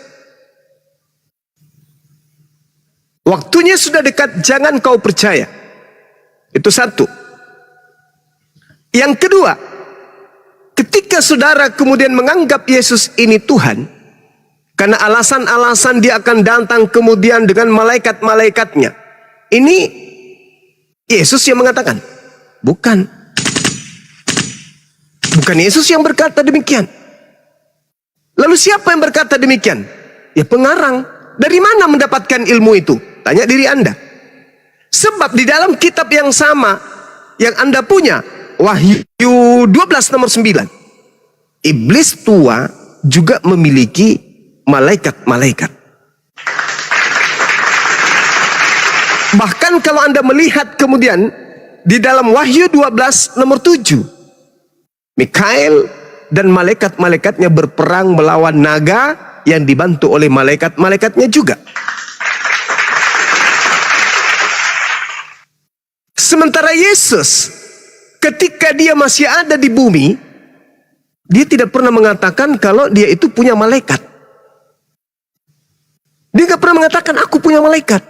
Waktunya sudah dekat, jangan kau percaya. Itu satu. Yang kedua, ketika saudara kemudian menganggap Yesus ini Tuhan, karena alasan-alasan dia akan datang kemudian dengan malaikat-malaikatnya. Ini Yesus yang mengatakan? Bukan. Bukan Yesus yang berkata demikian. Lalu siapa yang berkata demikian? Ya pengarang. Dari mana mendapatkan ilmu itu? Tanya diri Anda. Sebab di dalam kitab yang sama yang Anda punya, Wahyu 12 nomor 9. Iblis tua juga memiliki malaikat-malaikat. Bahkan kalau Anda melihat kemudian di dalam Wahyu 12 nomor 7, Mikael dan malaikat-malaikatnya berperang melawan naga yang dibantu oleh malaikat-malaikatnya juga. Sementara Yesus ketika dia masih ada di bumi, dia tidak pernah mengatakan kalau dia itu punya malaikat. Dia tidak pernah mengatakan aku punya malaikat.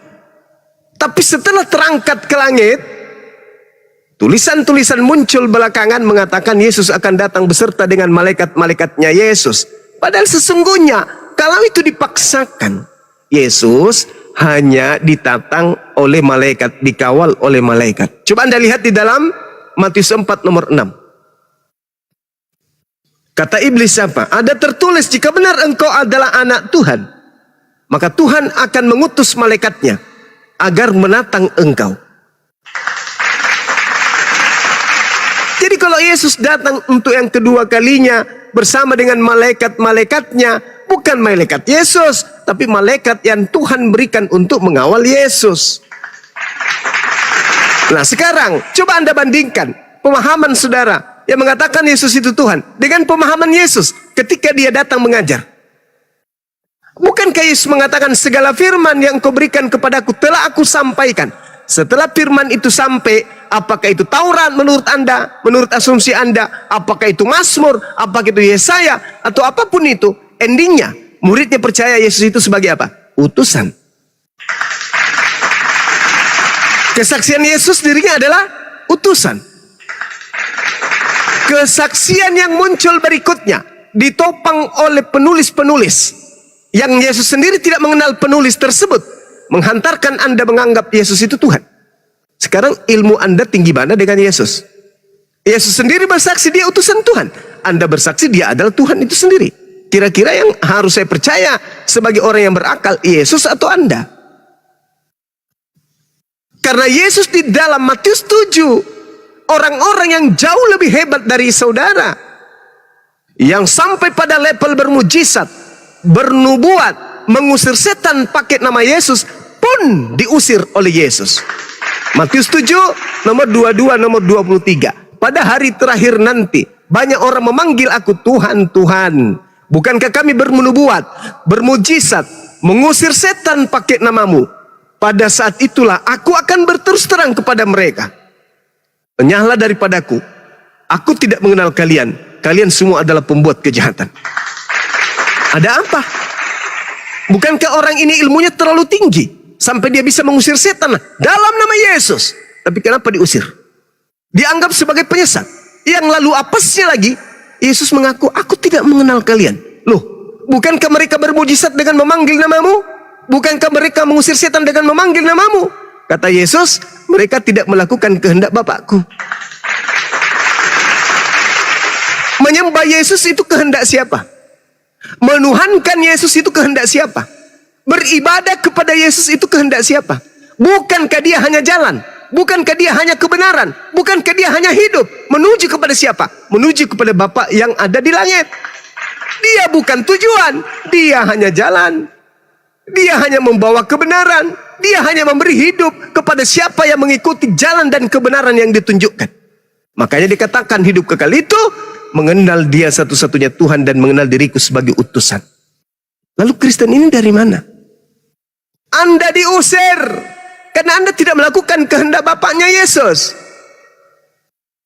Tapi setelah terangkat ke langit, tulisan-tulisan muncul belakangan mengatakan Yesus akan datang beserta dengan malaikat-malaikatnya Yesus. Padahal sesungguhnya kalau itu dipaksakan, Yesus hanya ditatang oleh malaikat, dikawal oleh malaikat. Coba Anda lihat di dalam Matius 4 nomor 6. Kata iblis apa? Ada tertulis, jika benar engkau adalah anak Tuhan, maka Tuhan akan mengutus malaikatnya agar menatang engkau. Jadi kalau Yesus datang untuk yang kedua kalinya bersama dengan malaikat-malaikatnya, bukan malaikat Yesus, tapi malaikat yang Tuhan berikan untuk mengawal Yesus. Nah sekarang coba Anda bandingkan pemahaman saudara yang mengatakan Yesus itu Tuhan dengan pemahaman Yesus ketika dia datang mengajar. Bukankah Yesus mengatakan segala firman yang kau berikan kepadaku telah aku sampaikan. Setelah firman itu sampai, apakah itu Taurat menurut Anda, menurut asumsi Anda, apakah itu Mazmur, apakah itu Yesaya, atau apapun itu, endingnya muridnya percaya Yesus itu sebagai apa? Utusan. Kesaksian Yesus dirinya adalah utusan. Kesaksian yang muncul berikutnya ditopang oleh penulis-penulis yang Yesus sendiri tidak mengenal penulis tersebut, menghantarkan Anda menganggap Yesus itu Tuhan. Sekarang ilmu Anda tinggi mana dengan Yesus? Yesus sendiri bersaksi dia utusan Tuhan. Anda bersaksi dia adalah Tuhan itu sendiri. Kira-kira yang harus saya percaya sebagai orang yang berakal, Yesus atau Anda? Karena Yesus di dalam Matius 7, orang-orang yang jauh lebih hebat dari saudara, yang sampai pada level bermujizat, bernubuat, mengusir setan pakai nama Yesus, pun diusir oleh Yesus. Matius 7 nomor 22 nomor 23. Pada hari terakhir nanti banyak orang memanggil aku Tuhan, Tuhan. Bukankah kami bernubuat, bermujizat, mengusir setan pakai namamu? Pada saat itulah aku akan berterus terang kepada mereka, enyahlah daripadaku, aku tidak mengenal kalian. Kalian semua adalah pembuat kejahatan. Ada apa? Bukankah orang ini ilmunya terlalu tinggi sampai dia bisa mengusir setan dalam nama Yesus? Tapi kenapa diusir? Dianggap sebagai penyesat. Yang lalu apesnya lagi, Yesus mengaku, aku tidak mengenal kalian. Loh, bukankah mereka bermujizat dengan memanggil namamu? Bukankah mereka mengusir setan dengan memanggil namamu? Kata Yesus, mereka tidak melakukan kehendak Bapakku. Menyembah Yesus itu kehendak siapa? Menuhankan Yesus itu kehendak siapa? Beribadah kepada Yesus itu kehendak siapa? Bukankah dia hanya jalan? Bukankah dia hanya kebenaran? Bukankah dia hanya hidup? Menuju kepada siapa? Menuju kepada Bapa yang ada di langit. Dia bukan tujuan, dia hanya jalan. Dia hanya membawa kebenaran. Dia hanya memberi hidup kepada siapa yang mengikuti jalan dan kebenaran yang ditunjukkan. Makanya dikatakan hidup kekal itu mengenal dia satu-satunya Tuhan dan mengenal diriku sebagai utusan. Lalu Kristen ini dari mana? Anda diusir karena Anda tidak melakukan kehendak Bapaknya Yesus.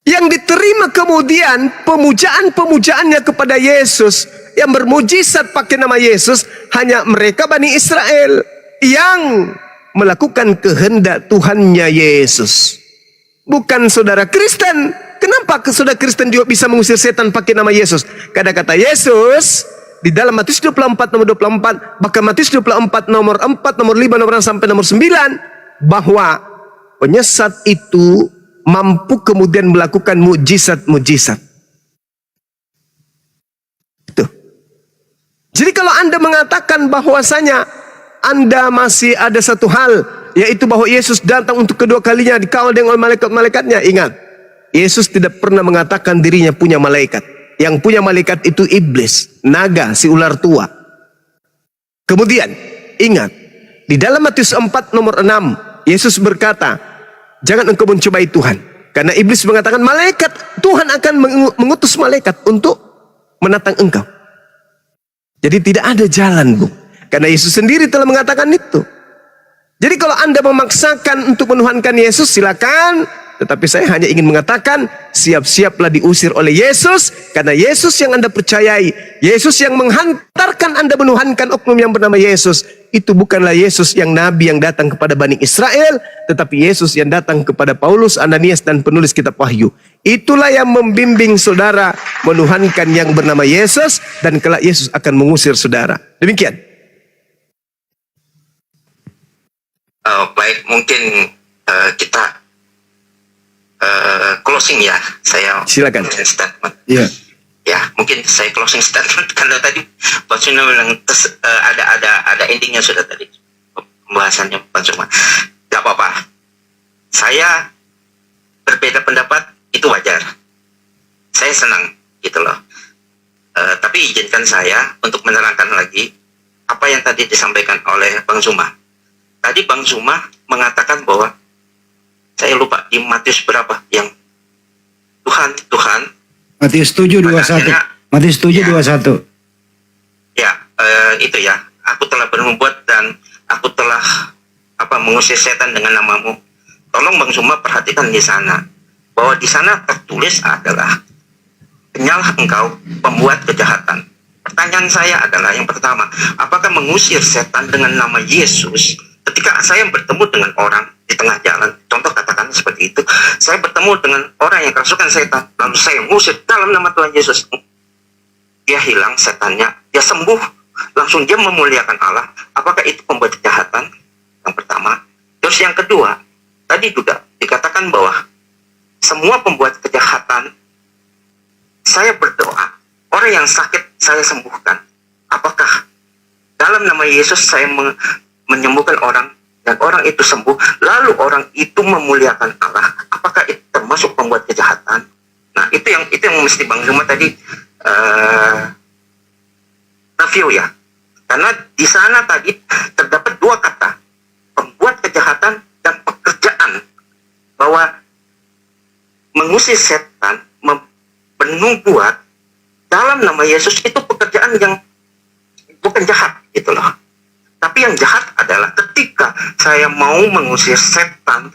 Yang diterima kemudian pemujaan-pemujaannya kepada Yesus yang bermujizat pakai nama Yesus hanya mereka Bani Israel yang melakukan kehendak Tuhannya Yesus. Bukan saudara Kristen. Kenapa saudara Kristen juga bisa mengusir setan pakai nama Yesus? Karena kata Yesus di dalam Matius 24 nomor 24, bahkan Matius 24 nomor 4, nomor 5, nomor 6 sampai nomor 9, bahwa penyesat itu mampu kemudian melakukan mujizat-mujizat. Itu. Jadi kalau Anda mengatakan bahwasanya Anda masih ada satu hal, yaitu bahwa Yesus datang untuk kedua kalinya dikawal dengan malaikat-malaikatnya. Ingat, Yesus tidak pernah mengatakan dirinya punya malaikat. Yang punya malaikat itu iblis, naga, si ular tua. Kemudian, ingat, di dalam Matius 4 nomor 6, Yesus berkata, jangan engkau mencobai Tuhan. Karena iblis mengatakan malaikat, Tuhan akan mengutus malaikat untuk menatang engkau. Jadi tidak ada jalan, Bu. Karena Yesus sendiri telah mengatakan itu. Jadi kalau Anda memaksakan untuk menuhankan Yesus, silakan. Tetapi saya hanya ingin mengatakan, siap-siaplah diusir oleh Yesus. Karena Yesus yang Anda percayai, Yesus yang menghantarkan Anda menuhankan oknum yang bernama Yesus, itu bukanlah Yesus yang Nabi yang datang kepada Bani Israel, tetapi Yesus yang datang kepada Paulus, Ananias, dan penulis kitab Wahyu. Itulah yang membimbing saudara menuhankan yang bernama Yesus, dan kelak Yesus akan mengusir saudara. Demikian. Baik, mungkin kita closing ya. Saya Silakan. Statement. Iya. Ya, mungkin saya closing statement karena tadi Pak Suna bilang ada endingnya sudah tadi pembahasannya Pak Suma. Gak apa-apa. Saya berbeda pendapat itu wajar. Saya senang gitu loh. Tapi izinkan saya untuk menerangkan lagi apa yang tadi disampaikan oleh Bang Suma. Tadi Bang Suma mengatakan bahwa saya lupa di Matius berapa yang Tuhan Matius 7:21. Matius 7:21. Ya, itu ya. Aku telah bernubuat dan aku telah mengusir setan dengan namamu. Tolong Bang Suma perhatikan di sana bahwa di sana tertulis adalah penyalah engkau pembuat kejahatan. Pertanyaan saya adalah yang pertama, apakah mengusir setan dengan nama Yesus? Ketika saya bertemu dengan orang di tengah jalan, contoh katakan seperti itu, saya bertemu dengan orang yang kerasukan setan, lalu saya mengusir dalam nama Tuhan Yesus, dia hilang setannya, dia sembuh, langsung dia memuliakan Allah. Apakah itu pembuat kejahatan? Yang pertama. Terus yang kedua, tadi juga dikatakan bahwa semua pembuat kejahatan, saya berdoa, orang yang sakit saya sembuhkan. Apakah dalam nama Yesus saya menyembuhkan orang dan orang itu sembuh, lalu orang itu memuliakan Allah? Apakah itu termasuk pembuat kejahatan? Nah, itu yang mesti Bang Zuma tadi review ya. Karena di sana tadi terdapat dua kata, pembuat kejahatan dan pekerjaan, bahwa mengusir setan, bernubuat dalam nama Yesus itu pekerjaan yang bukan jahat gitu loh. Tapi yang jahat adalah ketika saya mau mengusir setan,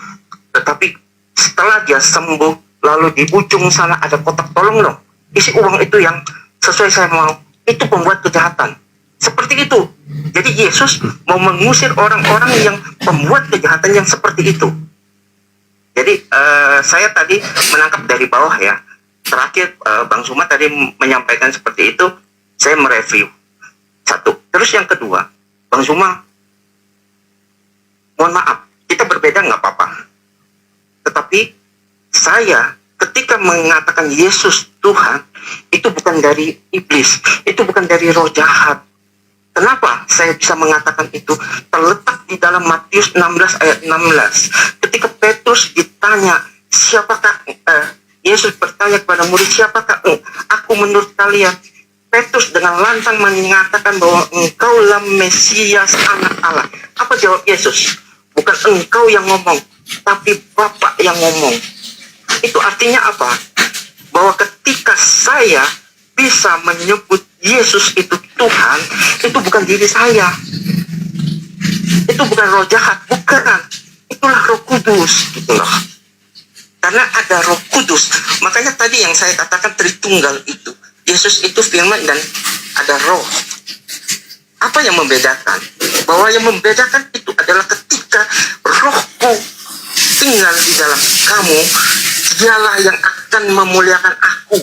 tetapi setelah dia sembuh, lalu di ujung sana ada kotak tolong dong, isi uang itu yang sesuai saya mau, itu pembuat kejahatan. Seperti itu. Jadi Yesus mau mengusir orang-orang yang pembuat kejahatan yang seperti itu. Jadi saya tadi menangkap dari bawah ya. Terakhir Bang Suma tadi menyampaikan seperti itu, saya mereview. Satu. Terus yang kedua, Bang Suma, mohon maaf, kita berbeda nggak apa-apa. Tetapi saya ketika mengatakan Yesus Tuhan, itu bukan dari iblis, itu bukan dari roh jahat. Kenapa saya bisa mengatakan itu? Terletak di dalam Matius 16 ayat 16. Ketika Petrus ditanya, siapakah, Yesus bertanya kepada murid, siapakah aku menurut kalian? Petrus dengan lantang mengatakan bahwa engkaulah Mesias, anak Allah. Apa jawab Yesus? Bukan engkau yang ngomong, tapi Bapa yang ngomong. Itu artinya apa? bahwa ketika saya bisa menyebut Yesus itu Tuhan, itu bukan diri saya. Itu bukan roh jahat, bukan. Itulah Roh Kudus, gitu loh. Karena ada Roh Kudus. Makanya tadi yang saya katakan Tritunggal itu. Yesus itu firman dan ada roh. Apa yang membedakan? Bahwa yang membedakan itu adalah ketika Rohku tinggal di dalam kamu, dialah yang akan memuliakan aku.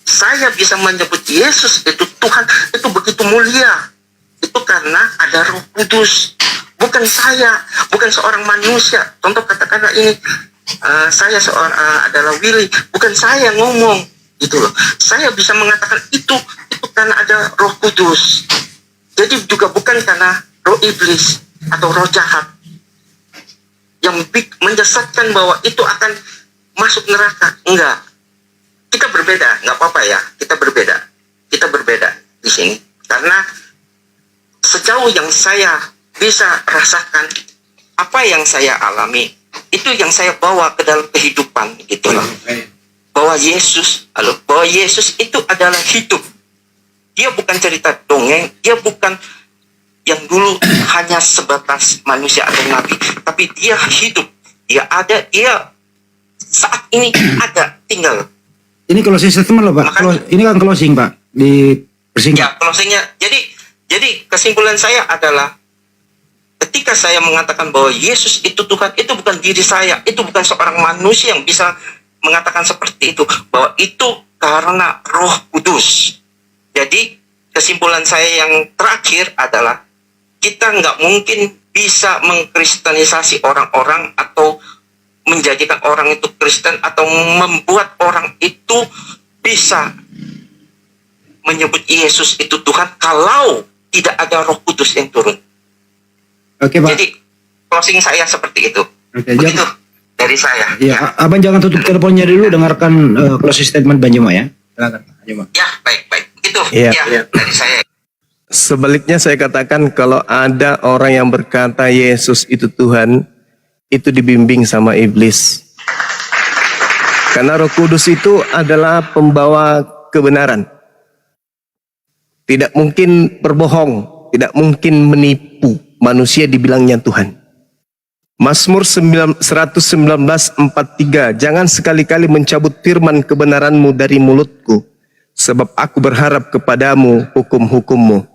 Saya bisa menyebut Yesus itu Tuhan, itu begitu mulia. Itu karena ada Roh Kudus. Bukan saya, bukan seorang manusia. Contoh katakanlah ini, saya adalah Willy, bukan saya ngomong, gitu loh. Saya bisa mengatakan itu karena ada Roh Kudus. Jadi juga bukan karena roh iblis atau roh jahat yang menjesatkan bahwa itu akan masuk neraka. Enggak. Kita berbeda, nggak apa-apa ya. Kita berbeda di sini. Karena sejauh yang saya bisa rasakan, apa yang saya alami, itu yang saya bawa ke dalam kehidupan, gitu loh. Bahwa Yesus itu adalah hidup. Dia bukan cerita dongeng, dia bukan yang dulu hanya sebatas manusia atau nabi, tapi dia hidup, dia ada, dia saat ini ada, tinggal. Ini closing statement loh Pak. Ini kan closing Pak, di persingkat. Ya, closingnya. Jadi kesimpulan saya adalah ketika saya mengatakan bahwa Yesus itu Tuhan, itu bukan diri saya, itu bukan seorang manusia yang bisa mengatakan seperti itu, bahwa itu karena Roh Kudus. Jadi kesimpulan saya yang terakhir adalah kita nggak mungkin bisa mengkristenisasi orang-orang atau menjadikan orang itu Kristen atau membuat orang itu bisa menyebut Yesus itu Tuhan kalau tidak ada Roh Kudus yang turun. Oke Pak. Jadi closing saya seperti itu. Oke, begitu dari saya. Ya, Abang jangan tutup teleponnya dulu, dengarkan closing statement Bang Juma ya. Silakan Pak Juma. Ya, baik. Itu Iya. ya dari saya. Sebaliknya saya katakan kalau ada orang yang berkata Yesus itu Tuhan, itu dibimbing sama iblis. Karena Roh Kudus itu adalah pembawa kebenaran. Tidak mungkin berbohong, tidak mungkin menipu manusia dibilangnya Tuhan. Mazmur 119:43, jangan sekali-kali mencabut firman kebenaranmu dari mulutku, sebab aku berharap kepadamu hukum-hukummu.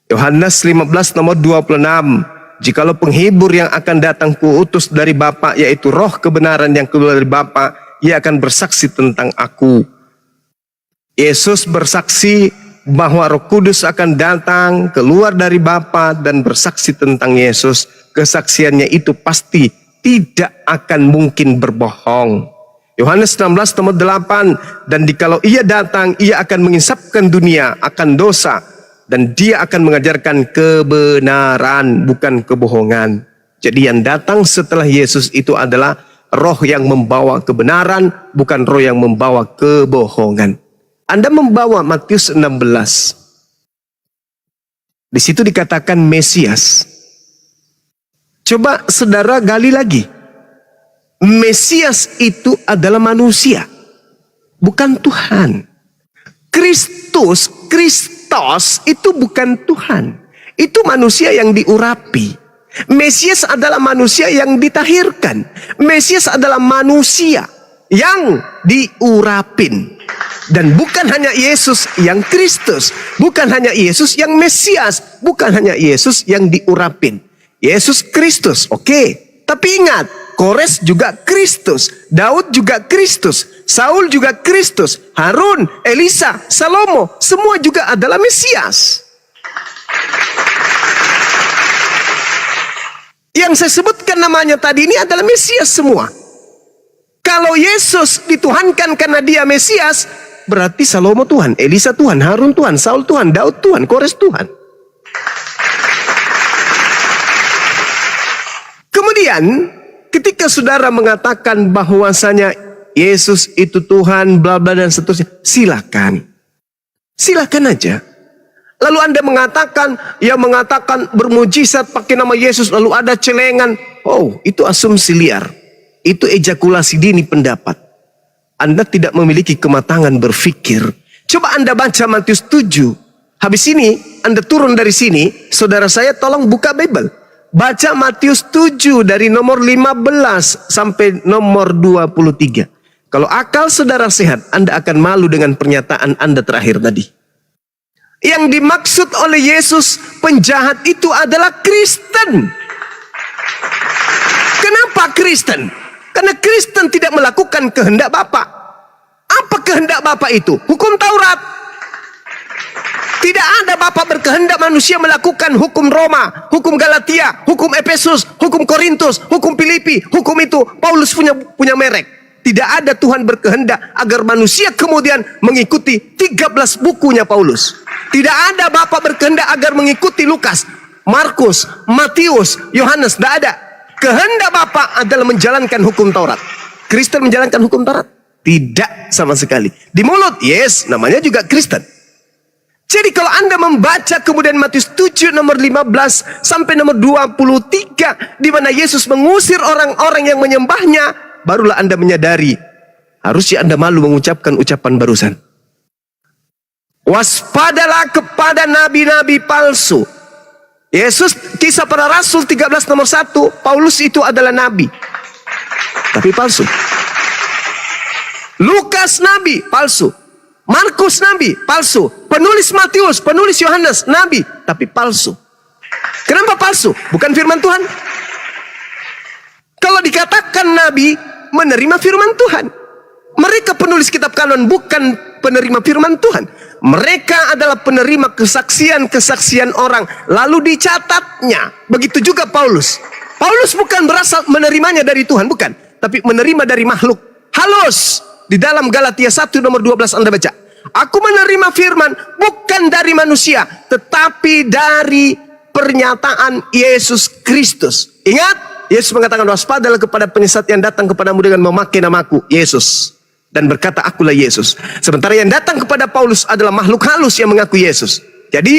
Yohanes 15:26, jikalau penghibur yang akan datang kuutus dari Bapa, yaitu roh kebenaran yang keluar dari Bapa, ia akan bersaksi tentang aku. Yesus bersaksi bahwa Roh Kudus akan datang keluar dari Bapa dan bersaksi tentang Yesus. Kesaksiannya itu pasti tidak akan mungkin berbohong. Yohanes 16:8, dan jikalau ia datang, ia akan menginsapkan dunia akan dosa, dan dia akan mengajarkan kebenaran, bukan kebohongan. Jadi yang datang setelah Yesus itu adalah roh yang membawa kebenaran, bukan roh yang membawa kebohongan. Anda membawa Matius 16. Di situ dikatakan Mesias. Coba saudara gali lagi. Mesias itu adalah manusia, bukan Tuhan. Kristus itu bukan Tuhan. Itu manusia yang diurapi. Mesias adalah manusia yang ditahirkan. Mesias adalah manusia yang diurapin. Dan bukan hanya Yesus yang Kristus, bukan hanya Yesus yang Mesias, bukan hanya Yesus yang diurapin. Yesus Kristus, oke. Tapi ingat, Kores juga Kristus, Daud juga Kristus, Saul juga Kristus, Harun, Elisa, Salomo, semua juga adalah Mesias. Yang saya sebutkan namanya tadi ini adalah Mesias semua. Kalau Yesus dituhankan karena dia Mesias, berarti Salomo Tuhan, Elisa Tuhan, Harun Tuhan, Saul Tuhan, Daud Tuhan, Kores Tuhan. Kemudian ketika saudara mengatakan bahwasanya Yesus itu Tuhan, bla bla dan seterusnya, silakan. Silakan aja. Lalu Anda mengatakan, bermujizat pakai nama Yesus, lalu ada celengan. Oh, itu asumsi liar. Itu ejakulasi dini pendapat. Anda tidak memiliki kematangan berpikir. Coba Anda baca Matius 7. Habis ini Anda turun dari sini, saudara saya tolong buka Bible. Baca Matius 7 dari nomor 15 sampai nomor 23. Kalau akal saudara sehat, Anda akan malu dengan pernyataan Anda terakhir tadi. Yang dimaksud oleh Yesus penjahat itu adalah Kristen. Kenapa Kristen? Karena Kristen tidak melakukan kehendak Bapa. Apa kehendak Bapa itu? Hukum Taurat. Tidak ada Bapa berkehendak manusia melakukan hukum Roma, hukum Galatia, hukum Efesus, hukum Korintus, hukum Filipi, hukum itu. Paulus punya merek. Tidak ada Tuhan berkehendak agar manusia kemudian mengikuti 13 bukunya Paulus. Tidak ada Bapa berkehendak agar mengikuti Lukas, Markus, Matius, Yohanes. Tidak ada. Kehendak Bapa adalah menjalankan hukum Taurat. Kristen menjalankan hukum Taurat? Tidak sama sekali. Di mulut, yes, namanya juga Kristen. Jadi kalau Anda membaca kemudian Matius 7 nomor 15 sampai nomor 23, di mana Yesus mengusir orang-orang yang menyembahnya, barulah Anda menyadari, harusnya Anda malu mengucapkan ucapan barusan. Waspadalah kepada nabi-nabi palsu. Yesus, Kisah Para Rasul 13 nomor 1, Paulus itu adalah nabi, tapi palsu. Lukas nabi, palsu. Markus nabi, palsu. Penulis Matius, penulis Yohanes, nabi, tapi palsu. Kenapa palsu? Bukan firman Tuhan. Kalau dikatakan nabi, menerima firman Tuhan. Mereka penulis kitab kanon bukan penerima firman Tuhan. Mereka adalah penerima kesaksian-kesaksian orang, lalu dicatatnya. Begitu juga Paulus. Paulus bukan berasal menerimanya dari Tuhan, bukan. Tapi menerima dari makhluk. Halus. Di dalam Galatia 1 nomor 12 Anda baca. Aku menerima firman bukan dari manusia, tetapi dari pernyataan Yesus Kristus. Ingat, Yesus mengatakan, waspadalah kepada penyesat yang datang kepadamu dengan memakai namaku, Yesus. Dan berkata, akulah Yesus. Sementara yang datang kepada Paulus adalah makhluk halus yang mengaku Yesus. Jadi,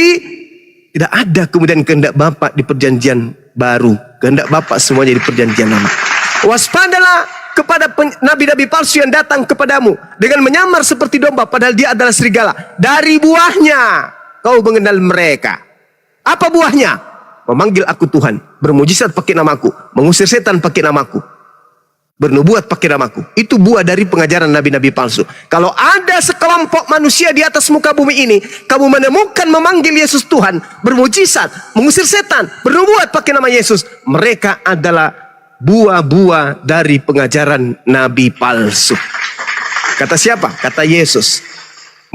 tidak ada kemudian kehendak Bapa di perjanjian baru. Kehendak Bapa semuanya di perjanjian lama. Waspadalah kepada nabi-nabi palsu yang datang kepadamu dengan menyamar seperti domba, padahal dia adalah serigala. Dari buahnya kau mengenal mereka. Apa buahnya? Memanggil aku Tuhan, bermujizat pakai namaku, mengusir setan pakai namaku, bernubuat pakai namaku. Itu buah dari pengajaran nabi-nabi palsu. Kalau ada sekelompok manusia di atas muka bumi ini, kamu menemukan memanggil Yesus Tuhan, bermujizat, mengusir setan, bernubuat pakai nama Yesus, mereka adalah buah-buah dari pengajaran nabi palsu. Kata siapa? Kata Yesus.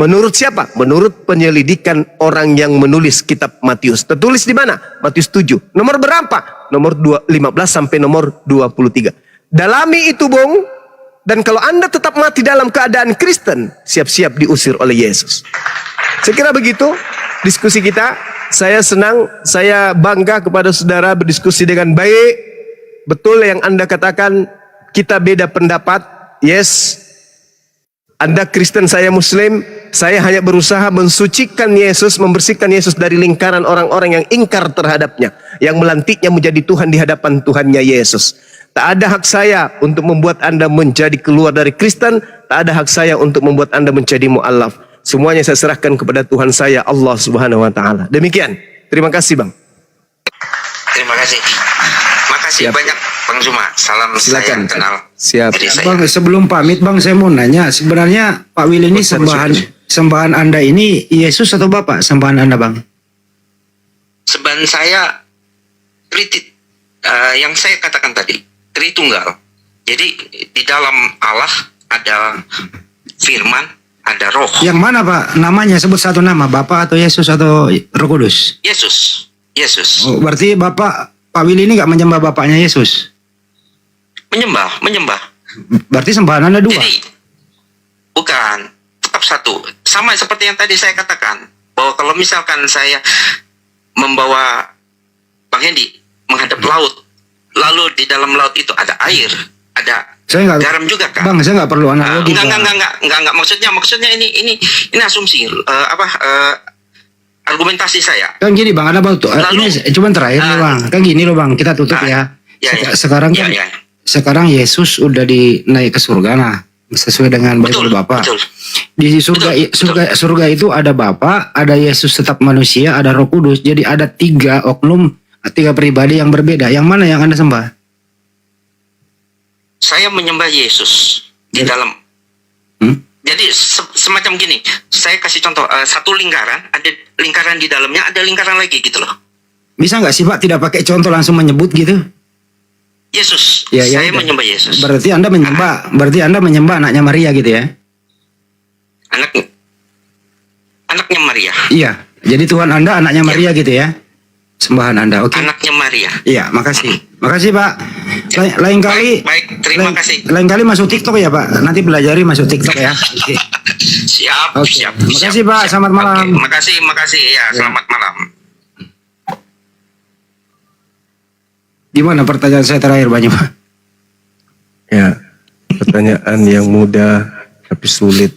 Menurut siapa? Menurut penyelidikan orang yang menulis kitab Matius. Tertulis di mana? Matius 7. Nomor berapa? Nomor 15 sampai nomor 23. Dalami itu, Bung. Dan kalau Anda tetap mati dalam keadaan Kristen, siap-siap diusir oleh Yesus. Saya kira begitu diskusi kita. Saya senang, saya bangga kepada saudara berdiskusi dengan baik. Betul yang Anda katakan, kita beda pendapat. Yes, Anda Kristen, saya Muslim. Saya hanya berusaha mensucikan Yesus, membersihkan Yesus dari lingkaran orang-orang yang ingkar terhadapnya, yang melantiknya menjadi Tuhan di hadapan Tuhannya Yesus. Tak ada hak saya untuk membuat Anda menjadi keluar dari Kristen. Tak ada hak saya untuk membuat Anda menjadi mu'alaf. Semuanya saya serahkan kepada Tuhan saya, Allah Subhanahu wa Ta'ala. Demikian. Terima kasih, Bang. Terima kasih. Makasih Siap. banyak Bang Zuma. Salam. Silakan. Saya kenal. Siap. Diri saya. Bang, sebelum pamit Bang, saya mau nanya, sebenarnya Pak Will ini sembahan Anda ini Yesus atau Bapak sembahan Anda, Bang? Sembahan saya yang saya katakan tadi, Tritunggal. Jadi di dalam Allah ada firman, ada roh. Yang mana, Pak? Namanya sebut satu nama, Bapak atau Yesus atau Roh Kudus? Yesus. Yesus. Oh, berarti Pak Will ini nggak menyembah Bapaknya Yesus? Menyembah. Berarti sembahan Anda dua? Jadi, bukan. Tetap satu. Sama seperti yang tadi saya katakan. Bahwa kalau misalkan saya membawa Bang Hendi menghadap laut. Lalu di dalam laut itu ada air. Ada garam juga kan? Bang, saya nggak perlu analogi. Enggak. Maksudnya ini asumsi. Argumentasi saya. Kan gini Bang, ada Bang tuh. Ini cuma terakhir nih Bang. Kan gini loh Bang, kita tutup ya. Sekarang kan sekarang Yesus udah naik ke surga. Nah, sesuai dengan Bible Bapak. betul. Di surga itu ada Bapa, ada Yesus tetap manusia, ada Roh Kudus. Jadi ada 3 oknum, 3 pribadi yang berbeda. Yang mana yang Anda sembah? Saya menyembah Yesus di dalam. Jadi semacam gini, saya kasih contoh, satu lingkaran, ada lingkaran di dalamnya, ada lingkaran lagi gitu loh. Bisa nggak sih Pak tidak pakai contoh langsung menyebut gitu? Yesus, Ya, saya udah. menyembah Yesus. Berarti Anda menyembah anaknya Maria gitu ya? Anaknya Maria. Iya. Jadi Tuhan Anda anaknya Maria gitu ya? Sembahan Anda, oke? Anaknya Maria. Iya, makasih. Makasih Pak. Lain kali. Baik, terima kasih. Lain kali masuk TikTok ya Pak. Nanti pelajari masuk TikTok ya. Oke. Siap, Oke. siap. Makasih, Pak. Selamat malam. Oke, makasih ya, selamat malam. Gimana pertanyaan saya terakhir Banyu Pak? Ya, pertanyaan yang mudah tapi sulit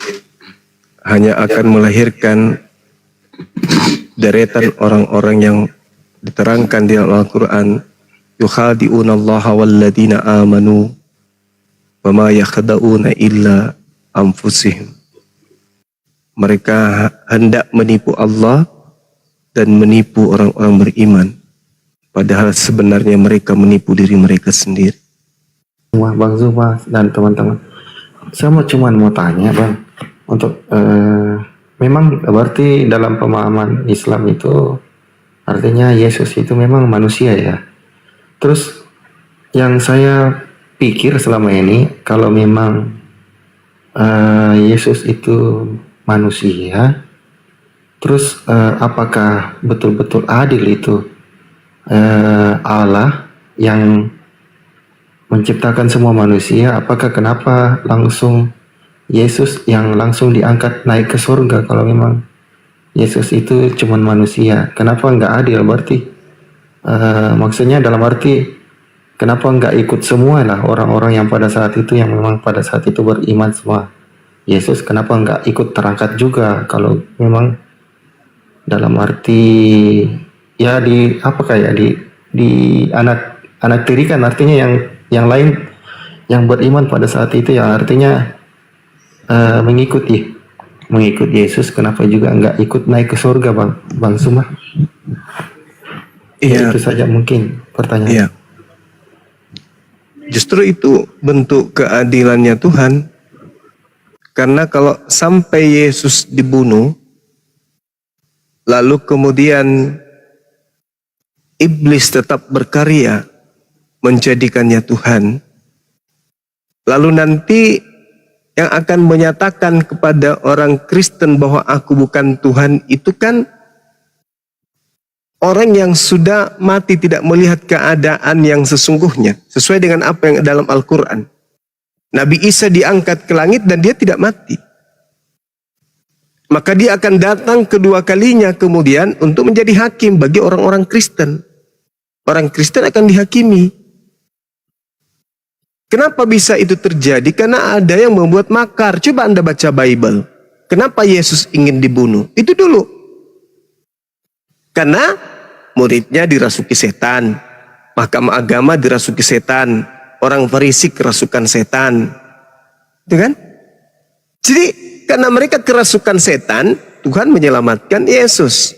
hanya akan melahirkan deretan orang-orang yang diterangkan di dalam Al-Quran, yukhadi'una allaha walladina amanu wa ma yakhda'una illa anfusihim. Mereka hendak menipu Allah dan menipu orang-orang beriman, padahal sebenarnya mereka menipu diri mereka sendiri. Wah, Bang Zuma dan teman-teman, saya cuma mau tanya Bang, untuk memang berarti dalam pemahaman Islam itu artinya Yesus itu memang manusia ya. Terus yang saya pikir selama ini, kalau memang Yesus itu manusia, terus apakah betul-betul adil itu Allah yang menciptakan semua manusia? Apakah kenapa langsung Yesus yang langsung diangkat naik ke surga kalau memang Yesus itu cuman manusia? Kenapa nggak adil berarti? Maksudnya dalam arti kenapa nggak ikut semua lah orang-orang yang pada saat itu, yang memang pada saat itu beriman semua Yesus, kenapa nggak ikut terangkat juga kalau memang dalam arti ya di apa kayak di anak tiri kan, artinya yang lain yang beriman pada saat itu ya artinya mengikuti Yesus, kenapa juga nggak ikut naik ke surga Bang Suma? Iya. Itu saja mungkin pertanyaan. Iya. Justru itu bentuk keadilannya Tuhan. Karena kalau sampai Yesus dibunuh, lalu kemudian iblis tetap berkarya menjadikannya Tuhan, lalu nanti yang akan menyatakan kepada orang Kristen bahwa aku bukan Tuhan itu kan orang yang sudah mati, tidak melihat keadaan yang sesungguhnya sesuai dengan apa yang dalam Al-Quran. Nabi Isa diangkat ke langit dan dia tidak mati, maka dia akan datang kedua kalinya kemudian untuk menjadi hakim bagi orang-orang Kristen. Orang Kristen akan dihakimi. Kenapa bisa itu terjadi? Karena ada yang membuat makar. Coba Anda baca Bible. Kenapa Yesus ingin dibunuh? Itu dulu. Karena muridnya dirasuki setan. Mahkamah agama dirasuki setan. Orang Farisi kerasukan setan. Itu kan? Jadi karena mereka kerasukan setan, Tuhan menyelamatkan Yesus.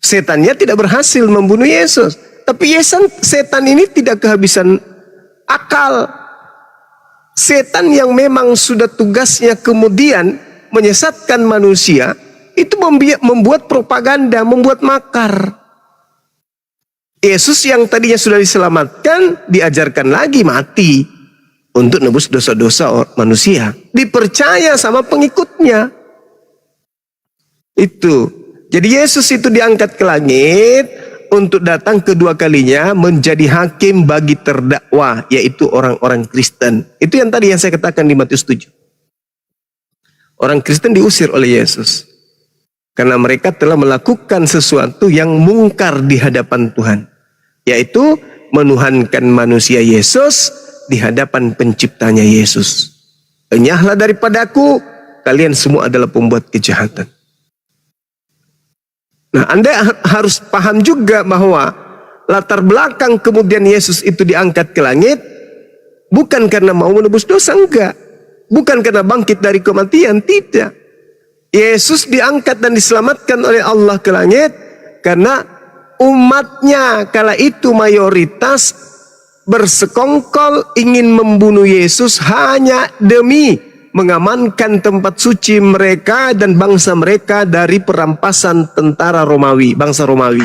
Setannya tidak berhasil membunuh Yesus. Tapi setan ini tidak kehabisan akal. Setan yang memang sudah tugasnya kemudian menyesatkan manusia, itu membuat propaganda, membuat makar. Yesus yang tadinya sudah diselamatkan, diajarkan lagi mati untuk nebus dosa-dosa manusia. Dipercaya sama pengikutnya. Itu. Jadi Yesus itu diangkat ke langit untuk datang kedua kalinya menjadi hakim bagi terdakwa, yaitu orang-orang Kristen. Itu yang tadi yang saya katakan di Matius 7. Orang Kristen diusir oleh Yesus karena mereka telah melakukan sesuatu yang mungkar di hadapan Tuhan, yaitu menuhankan manusia Yesus di hadapan penciptanya Yesus. Enyahlah daripadaku, kalian semua adalah pembuat kejahatan. Nah, Anda harus paham juga bahwa latar belakang kemudian Yesus itu diangkat ke langit bukan karena mau menebus dosa, enggak. Bukan karena bangkit dari kematian, tidak. Yesus diangkat dan diselamatkan oleh Allah ke langit karena umatnya kala itu mayoritas bersekongkol ingin membunuh Yesus hanya demi mengamankan tempat suci mereka dan bangsa mereka dari perampasan tentara Romawi, bangsa Romawi.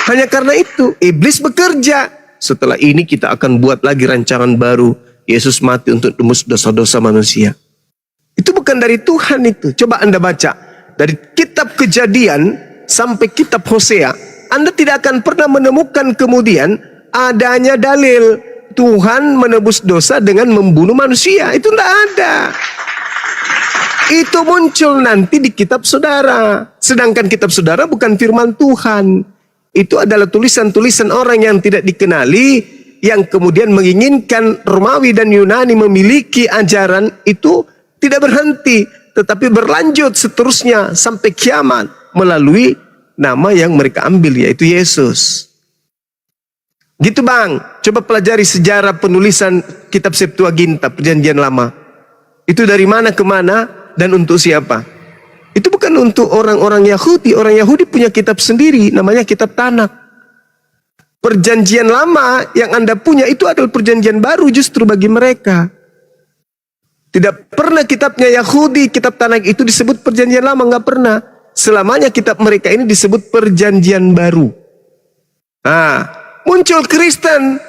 Hanya karena itu iblis bekerja. Setelah ini kita akan buat lagi rancangan baru. Yesus mati untuk tembus dosa-dosa manusia. Itu bukan dari Tuhan itu. Coba Anda baca. Dari kitab Kejadian sampai kitab Hosea. Anda tidak akan pernah menemukan kemudian adanya dalil Tuhan menebus dosa dengan membunuh manusia. Itu tidak ada. Itu muncul nanti di kitab saudara. Sedangkan kitab saudara bukan firman Tuhan. Itu adalah tulisan-tulisan orang yang tidak dikenali, yang kemudian menginginkan Romawi dan Yunani memiliki ajaran itu tidak berhenti, tetapi berlanjut seterusnya sampai kiamat melalui nama yang mereka ambil, yaitu Yesus. Gitu Bang, coba pelajari sejarah penulisan kitab Septuaginta, Perjanjian Lama. Itu dari mana ke mana dan untuk siapa? Itu bukan untuk orang-orang Yahudi. Orang Yahudi punya kitab sendiri, namanya kitab Tanakh. Perjanjian lama yang Anda punya itu adalah perjanjian baru justru bagi mereka. Tidak pernah kitabnya Yahudi, kitab Tanakh itu disebut perjanjian lama, nggak pernah. Selamanya kitab mereka ini disebut perjanjian baru. Nah, muncul Kristen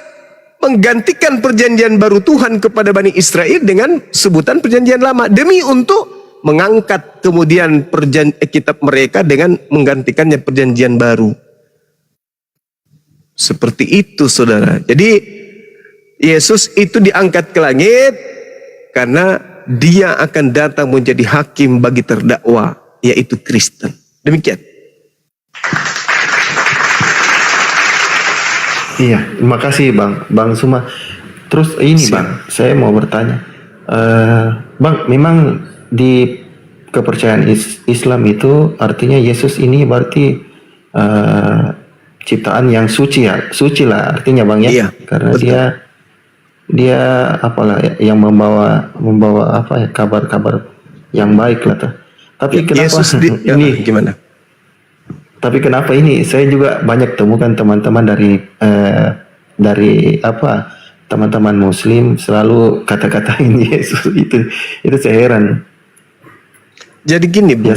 menggantikan perjanjian baru Tuhan kepada Bani Israel dengan sebutan perjanjian lama demi untuk mengangkat kemudian kitab mereka dengan menggantikannya perjanjian baru. Seperti itu saudara. Jadi Yesus itu diangkat ke langit karena dia akan datang menjadi hakim bagi terdakwa, yaitu Kristen. Demikian. Iya, terima kasih Bang Suma. Terus ini Bang, saya mau bertanya, Bang, memang di kepercayaan Islam itu artinya Yesus ini berarti ciptaan yang suci ya, suci lah artinya Bang ya, Iya, karena betul. dia apalah ya, yang membawa apa ya, kabar-kabar yang baik lah tuh. Tapi kenapa Yesus ini gimana? Tapi kenapa ini saya juga banyak temukan teman-teman dari apa, teman-teman Muslim selalu kata-katain Yesus itu saya heran. Jadi gini, Bu.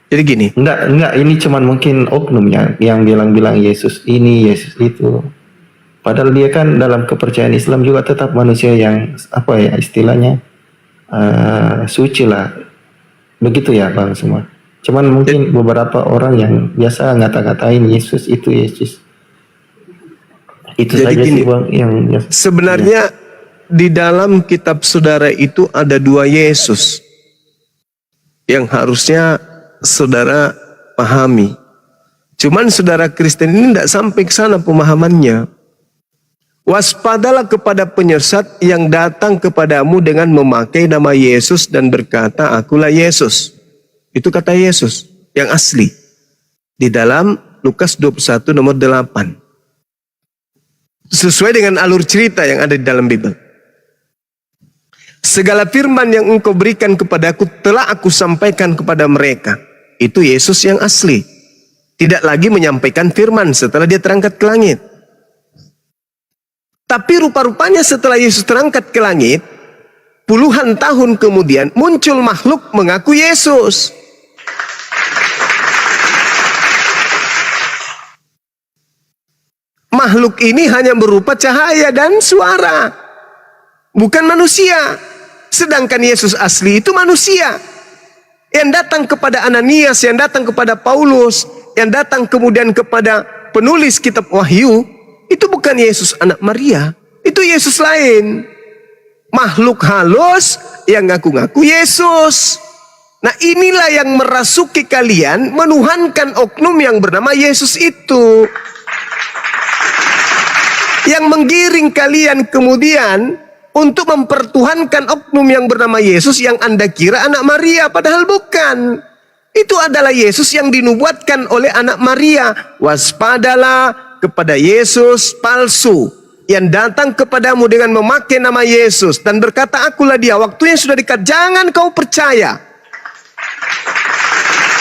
Jadi gini. Enggak, ini cuman mungkin oknum yang bilang-bilang Yesus ini, Yesus itu. Padahal dia kan dalam kepercayaan Islam juga tetap manusia yang apa ya istilahnya suci lah. Begitu ya Bang semua. Cuman mungkin beberapa orang yang biasa ngata-ngatain Yesus itu Yesus. Itu Jadi saja gini, sih Bang yang sebenarnya di dalam kitab saudara itu ada dua Yesus yang harusnya saudara pahami. Cuman saudara Kristen ini tidak sampai ke sana pemahamannya. Waspadalah kepada penyesat yang datang kepadamu dengan memakai nama Yesus dan berkata, akulah Yesus. Itu kata Yesus yang asli. Di dalam Lukas 21 nomor 8. Sesuai dengan alur cerita yang ada di dalam Bible. Segala firman yang engkau berikan kepadaku telah aku sampaikan kepada mereka. Itu Yesus yang asli. Tidak lagi menyampaikan firman setelah dia terangkat ke langit. Tapi rupa-rupanya setelah Yesus terangkat ke langit, puluhan tahun kemudian muncul makhluk mengaku Yesus. Makhluk ini hanya berupa cahaya dan suara, bukan manusia. Sedangkan Yesus asli itu manusia. Yang datang kepada Ananias, yang datang kepada Paulus, yang datang kemudian kepada penulis kitab Wahyu, itu bukan Yesus anak Maria, itu Yesus lain. Makhluk halus yang ngaku-ngaku Yesus. Nah inilah yang merasuki kalian, menuhankan oknum yang bernama Yesus itu. Yang menggiring kalian kemudian untuk mempertuhankan oknum yang bernama Yesus yang Anda kira anak Maria, padahal bukan. Itu adalah Yesus yang dinubuatkan oleh anak Maria. Waspadalah kepada Yesus palsu yang datang kepadamu dengan memakai nama Yesus dan berkata, akulah dia, waktunya sudah dekat, jangan kau percaya.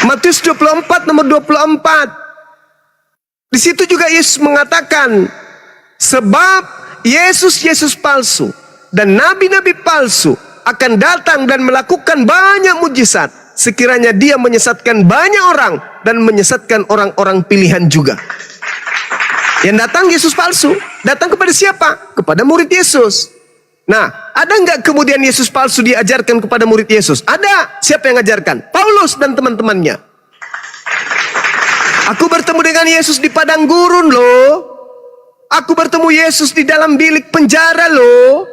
Matius 24 nomor 24. Di situ juga Yesus mengatakan, sebab Yesus palsu dan nabi-nabi palsu akan datang dan melakukan banyak mujizat, sekiranya dia menyesatkan banyak orang dan menyesatkan orang-orang pilihan juga. Yang datang Yesus palsu, datang kepada siapa? Kepada murid Yesus. Nah, ada nggak kemudian Yesus palsu diajarkan kepada murid Yesus? Ada. Siapa yang ngajarkan? Paulus dan teman-temannya. Aku bertemu dengan Yesus di padang gurun loh. Aku bertemu Yesus di dalam bilik penjara loh.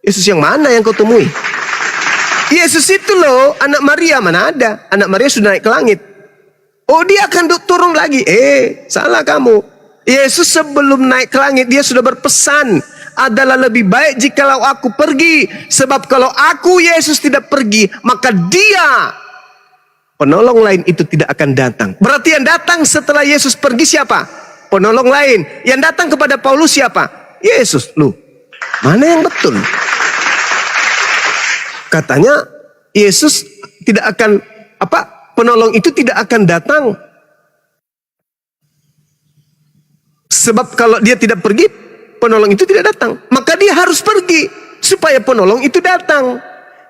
Yesus yang mana yang kau temui? Yesus itu loh, anak Maria mana ada? Anak Maria sudah naik ke langit. Oh, dia akan turun lagi. Salah kamu. Yesus sebelum naik ke langit, dia sudah berpesan, adalah lebih baik jikalau aku pergi. Sebab kalau aku, Yesus, tidak pergi, maka dia, penolong lain itu tidak akan datang. Berarti yang datang setelah Yesus pergi siapa? Penolong lain. Yang datang kepada Paulus siapa? Yesus. Loh, mana yang betul? Katanya Yesus tidak akan, penolong itu tidak akan datang. Sebab kalau dia tidak pergi, penolong itu tidak datang. Maka dia harus pergi supaya penolong itu datang.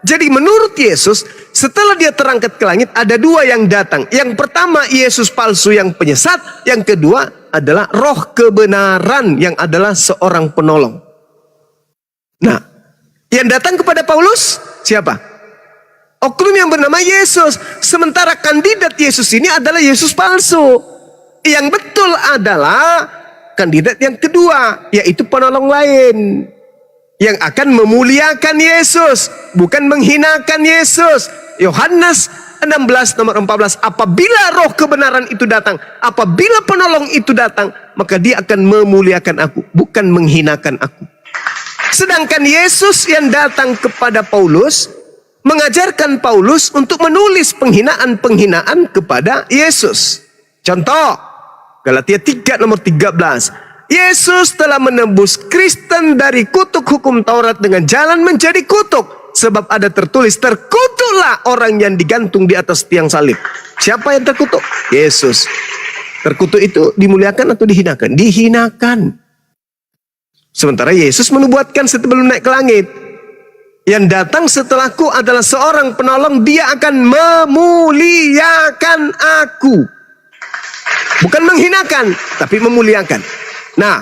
Jadi menurut Yesus, setelah dia terangkat ke langit, ada dua yang datang. Yang pertama Yesus palsu yang penyesat. Yang kedua adalah roh kebenaran yang adalah seorang penolong. Nah, yang datang kepada Paulus siapa? Oknum yang bernama Yesus. Sementara kandidat Yesus ini adalah Yesus palsu. Yang betul adalah kandidat yang kedua, yaitu penolong lain yang akan memuliakan Yesus, bukan menghinakan Yesus. Yohanes 16 nomor 14, apabila roh kebenaran itu datang, apabila penolong itu datang, maka dia akan memuliakan aku, bukan menghinakan aku. Sedangkan Yesus yang datang kepada Paulus mengajarkan Paulus untuk menulis penghinaan-penghinaan kepada Yesus. Contoh, Galatia 3 nomor 13. Yesus telah menebus Kristen dari kutuk hukum Taurat dengan jalan menjadi kutuk. Sebab ada tertulis, terkutuklah orang yang digantung di atas tiang salib. Siapa yang terkutuk? Yesus. Terkutuk itu dimuliakan atau dihinakan? Dihinakan. Sementara Yesus menubuatkan sebelum naik ke langit, yang datang setelahku adalah seorang penolong, dia akan memuliakan aku. Bukan menghinakan, tapi memuliakan. Nah,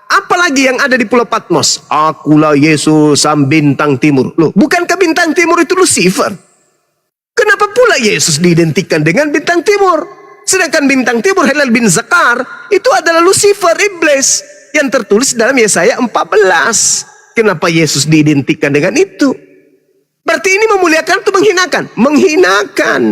apalagi yang ada di Pulau Patmos? Akulah Yesus, sang bintang timur. Loh, bukankah bintang timur itu Lucifer? Kenapa pula Yesus diidentikan dengan bintang timur? Sedangkan bintang timur, Helel bin Zakar, itu adalah Lucifer, iblis, yang tertulis dalam Yesaya 14. Kenapa Yesus diidentikan dengan itu? Berarti ini memuliakan atau menghinakan? Menghinakan.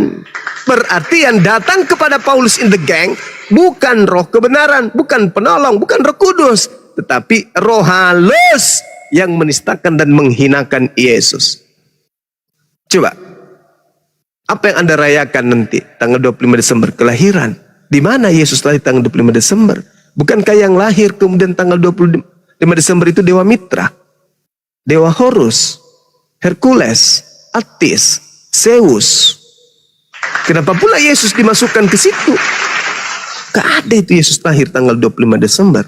Berarti yang datang kepada Paulus in the gang bukan roh kebenaran, bukan penolong, bukan Roh Kudus, tetapi roh halus yang menistakan dan menghinakan Yesus. Coba, apa yang Anda rayakan nanti tanggal 25 Desember kelahiran? Di mana Yesus lahir tanggal 25 Desember? Bukankah yang lahir kemudian tanggal 25 Desember itu Dewa Mitra, Dewa Horus, Hercules, Attis, Zeus? Kenapa pula Yesus dimasukkan ke situ? Gak ada itu Yesus lahir tanggal 25 Desember.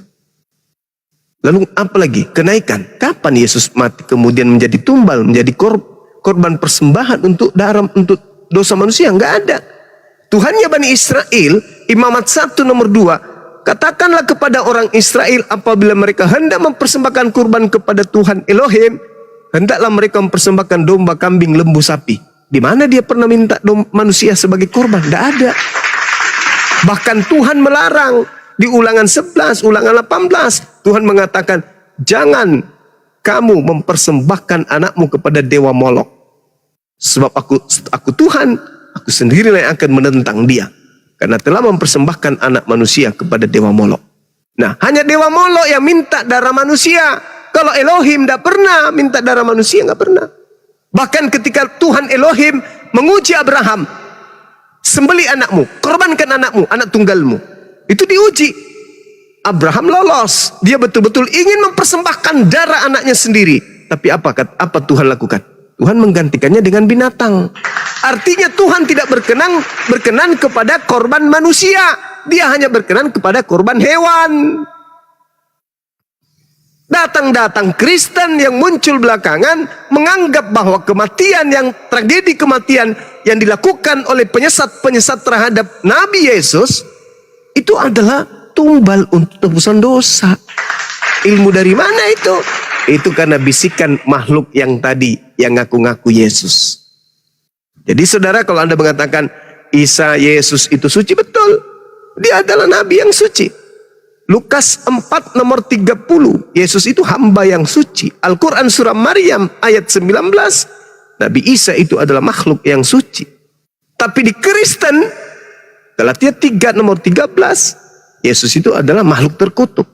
Lalu apa lagi? Kenaikan. Kapan Yesus mati kemudian menjadi tumbal, menjadi korban persembahan untuk dosa manusia? Gak ada. Tuhannya Bani Israel, Imamat 1 nomor 2, katakanlah kepada orang Israel apabila mereka hendak mempersembahkan kurban kepada Tuhan Elohim, hendaklah mereka mempersembahkan domba, kambing, lembu, sapi. Di mana dia pernah minta manusia sebagai korban? Tidak ada. Bahkan Tuhan melarang di Ulangan 11, Ulangan 18. Tuhan mengatakan, jangan kamu mempersembahkan anakmu kepada dewa Molok. Sebab aku Tuhan, aku sendirilah yang akan menentang dia. Karena telah mempersembahkan anak manusia kepada dewa Molok. Nah, hanya dewa Molok yang minta darah manusia. Kalau Elohim tidak pernah minta darah manusia, nggak pernah. Bahkan ketika Tuhan Elohim menguji Abraham, sembeli anakmu, korbankan anakmu, anak tunggalmu. Itu diuji. Abraham lolos. Dia betul-betul ingin mempersembahkan darah anaknya sendiri. Tapi apa Tuhan lakukan? Tuhan menggantikannya dengan binatang. Artinya Tuhan tidak berkenan kepada korban manusia. Dia hanya berkenan kepada korban hewan. Datang Kristen yang muncul belakangan menganggap bahwa kematian yang tragedi kematian yang dilakukan oleh penyesat-penyesat terhadap Nabi Yesus itu adalah tumbal untuk tebusan dosa. Ilmu dari mana itu? Itu karena bisikan makhluk yang tadi yang ngaku-ngaku Yesus. Jadi saudara, kalau Anda mengatakan Isa Yesus itu suci, betul. Dia adalah nabi yang suci. Lukas 4 nomor 30, Yesus itu hamba yang suci. Al-Quran surah Maryam ayat 19, Nabi Isa itu adalah makhluk yang suci. Tapi di Kristen, Galatia 3 nomor 13, Yesus itu adalah makhluk terkutuk.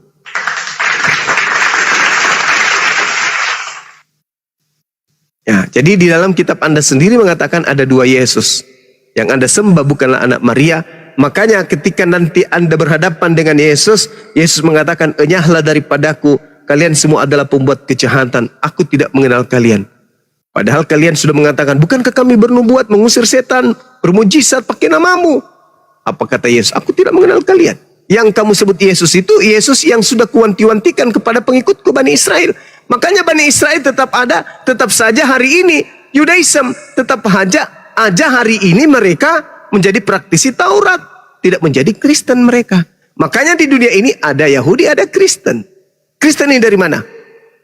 Ya, jadi di dalam kitab Anda sendiri mengatakan ada dua Yesus. Yang Anda sembah bukanlah anak Maria. Makanya ketika nanti Anda berhadapan dengan Yesus, Yesus mengatakan, enyahlah daripadaku, kalian semua adalah pembuat kejahatan, aku tidak mengenal kalian. Padahal kalian sudah mengatakan, bukankah kami bernubuat, mengusir setan, bermujizat pakai namamu? Apa kata Yesus? Aku tidak mengenal kalian. Yang kamu sebut Yesus itu, Yesus yang sudah kuwanti-wantikan kepada pengikutku Bani Israel. Makanya Bani Israel tetap ada, tetap saja hari ini, Yudaism, tetap aja hari ini mereka menjadi praktisi Taurat, tidak menjadi Kristen mereka. Makanya di dunia ini ada Yahudi, ada Kristen. Kristen ini dari mana?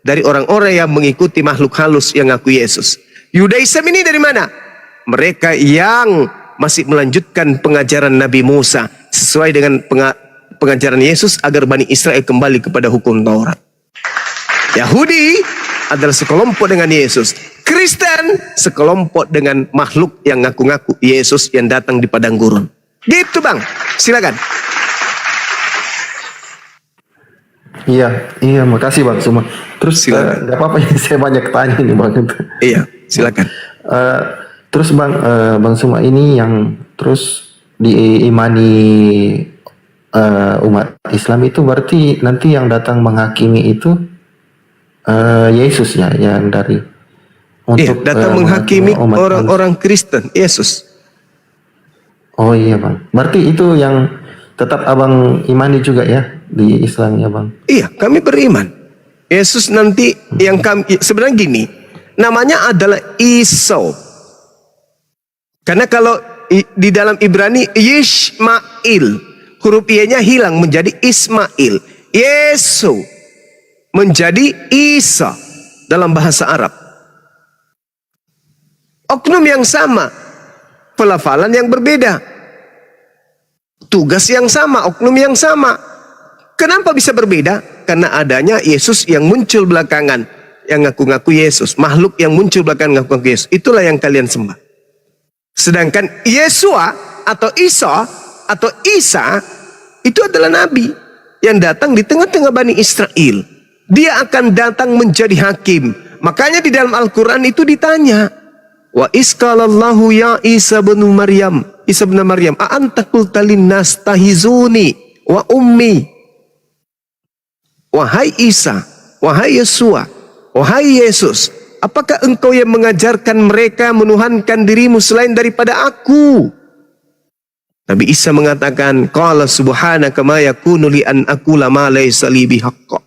Dari orang-orang yang mengikuti makhluk halus yang ngaku Yesus. Yudaism ini dari mana? Mereka yang masih melanjutkan pengajaran Nabi Musa sesuai dengan pengajaran Yesus agar Bani Israel kembali kepada hukum Taurat. Yahudi adalah sekelompok dengan Yesus. Kristen sekelompok dengan makhluk yang ngaku-ngaku Yesus yang datang di padang gurun. Gitu Bang, silakan. Iya, makasih Bang Suma. Terus nggak apa-apa ya, saya banyak tanya nih Bang. Iya, silakan. Terus Bang Suma ini yang terus diimani umat Islam itu berarti nanti yang datang menghakimi itu Yesus ya, yang dari untuk datang menghakimi orang-orang Kristen, Yesus. Oh iya Bang, berarti itu yang tetap Abang imani juga ya di Islam ya Bang? Iya, kami beriman. Yesus nanti yang kami, sebenarnya gini, namanya adalah Iso. Karena kalau di dalam Ibrani Yishmael, huruf I-nya hilang menjadi Ismail. Yesu menjadi Isa dalam bahasa Arab. Oknum yang sama, pelafalan yang berbeda, tugas yang sama, oknum yang sama. Kenapa bisa berbeda? Karena adanya Yesus yang muncul belakangan, yang ngaku-ngaku Yesus, makhluk yang muncul belakangan ngaku-ngaku Yesus. Itulah yang kalian sembah. Sedangkan Yesua atau Isa atau Isa itu adalah nabi yang datang di tengah-tengah Bani Israel. Dia akan datang menjadi hakim. Makanya di dalam Al-Quran itu ditanya, wa iskalallahu ya Isa bin Maryam, Isa bin Maryam, a anta qulta linnas tahizuni wa ummi. Wahai Isa, wahai Yesua, wahai Yesus, apakah engkau yang mengajarkan mereka menuhankan dirimu selain daripada aku? Nabi Isa mengatakan, qala subhanaka ma yakunu li an aqula ma laysa li bihaqq.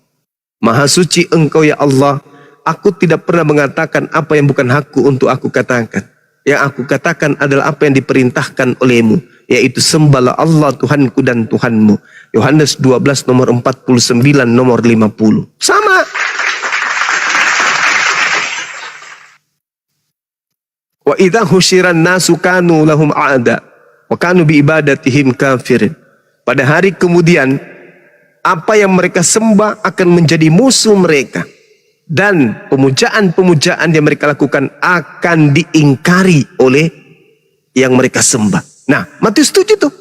Maha suci engkau ya Allah, aku tidak pernah mengatakan apa yang bukan hakku untuk aku katakan. Yang aku katakan adalah apa yang diperintahkan olehmu, yaitu sembahlah Allah Tuhanku dan Tuhanmu. Yohanes 12 nomor 49 nomor 50. Sama. Wa idza husyiran nasu kanu lahum a'da wa kanu bi ibadatihim kafirin. Pada hari kemudian apa yang mereka sembah akan menjadi musuh mereka, dan pemujaan-pemujaan yang mereka lakukan akan diingkari oleh yang mereka sembah. Nah, Matius 7 tuh.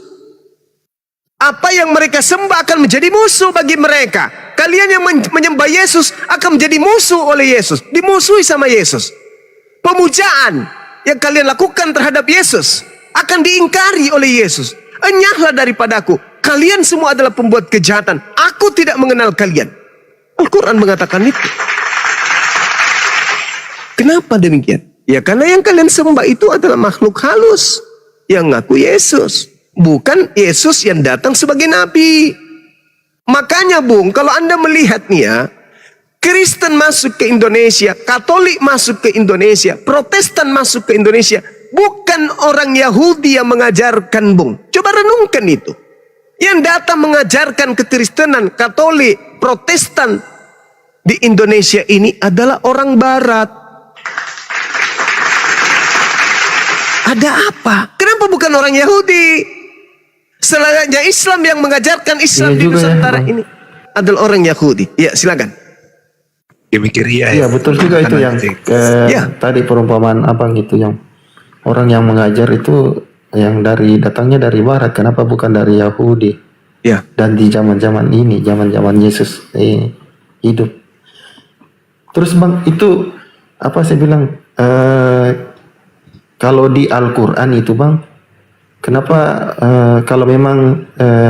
Apa yang mereka sembah akan menjadi musuh bagi mereka. Kalian yang menyembah Yesus akan menjadi musuh oleh Yesus, dimusuhi sama Yesus. Pemujaan yang kalian lakukan terhadap Yesus akan diingkari oleh Yesus. Enyahlah daripadaku, kalian semua adalah pembuat kejahatan, aku Aku tidak mengenal kalian. Al-Quran mengatakan itu. Kenapa demikian? Ya karena yang kalian sembah itu adalah makhluk halus yang ngaku Yesus, bukan Yesus yang datang sebagai nabi. Makanya Bung, kalau Anda melihat nih ya, Kristen masuk ke Indonesia, Katolik masuk ke Indonesia, Protestan masuk ke Indonesia, bukan orang Yahudi yang mengajarkan, Bung. Coba renungkan itu. Yang datang mengajarkan kekristenan, Katolik, Protestan di Indonesia ini adalah orang Barat. Ada apa? Kenapa bukan orang Yahudi? Selanjutnya Islam yang mengajarkan Islam di Nusantara ini adalah orang Yahudi. Ya, silakan. Iya, betul juga itu yang tadi perumpamaan abang itu, yang orang yang mengajar itu yang datangnya dari Barat. Kenapa bukan dari Yahudi? Ya. Dan di zaman-zaman ini, zaman-zaman Yesus hidup. Terus bang, itu apa saya bilang? Kalau di Al-Quran itu bang, kenapa kalau memang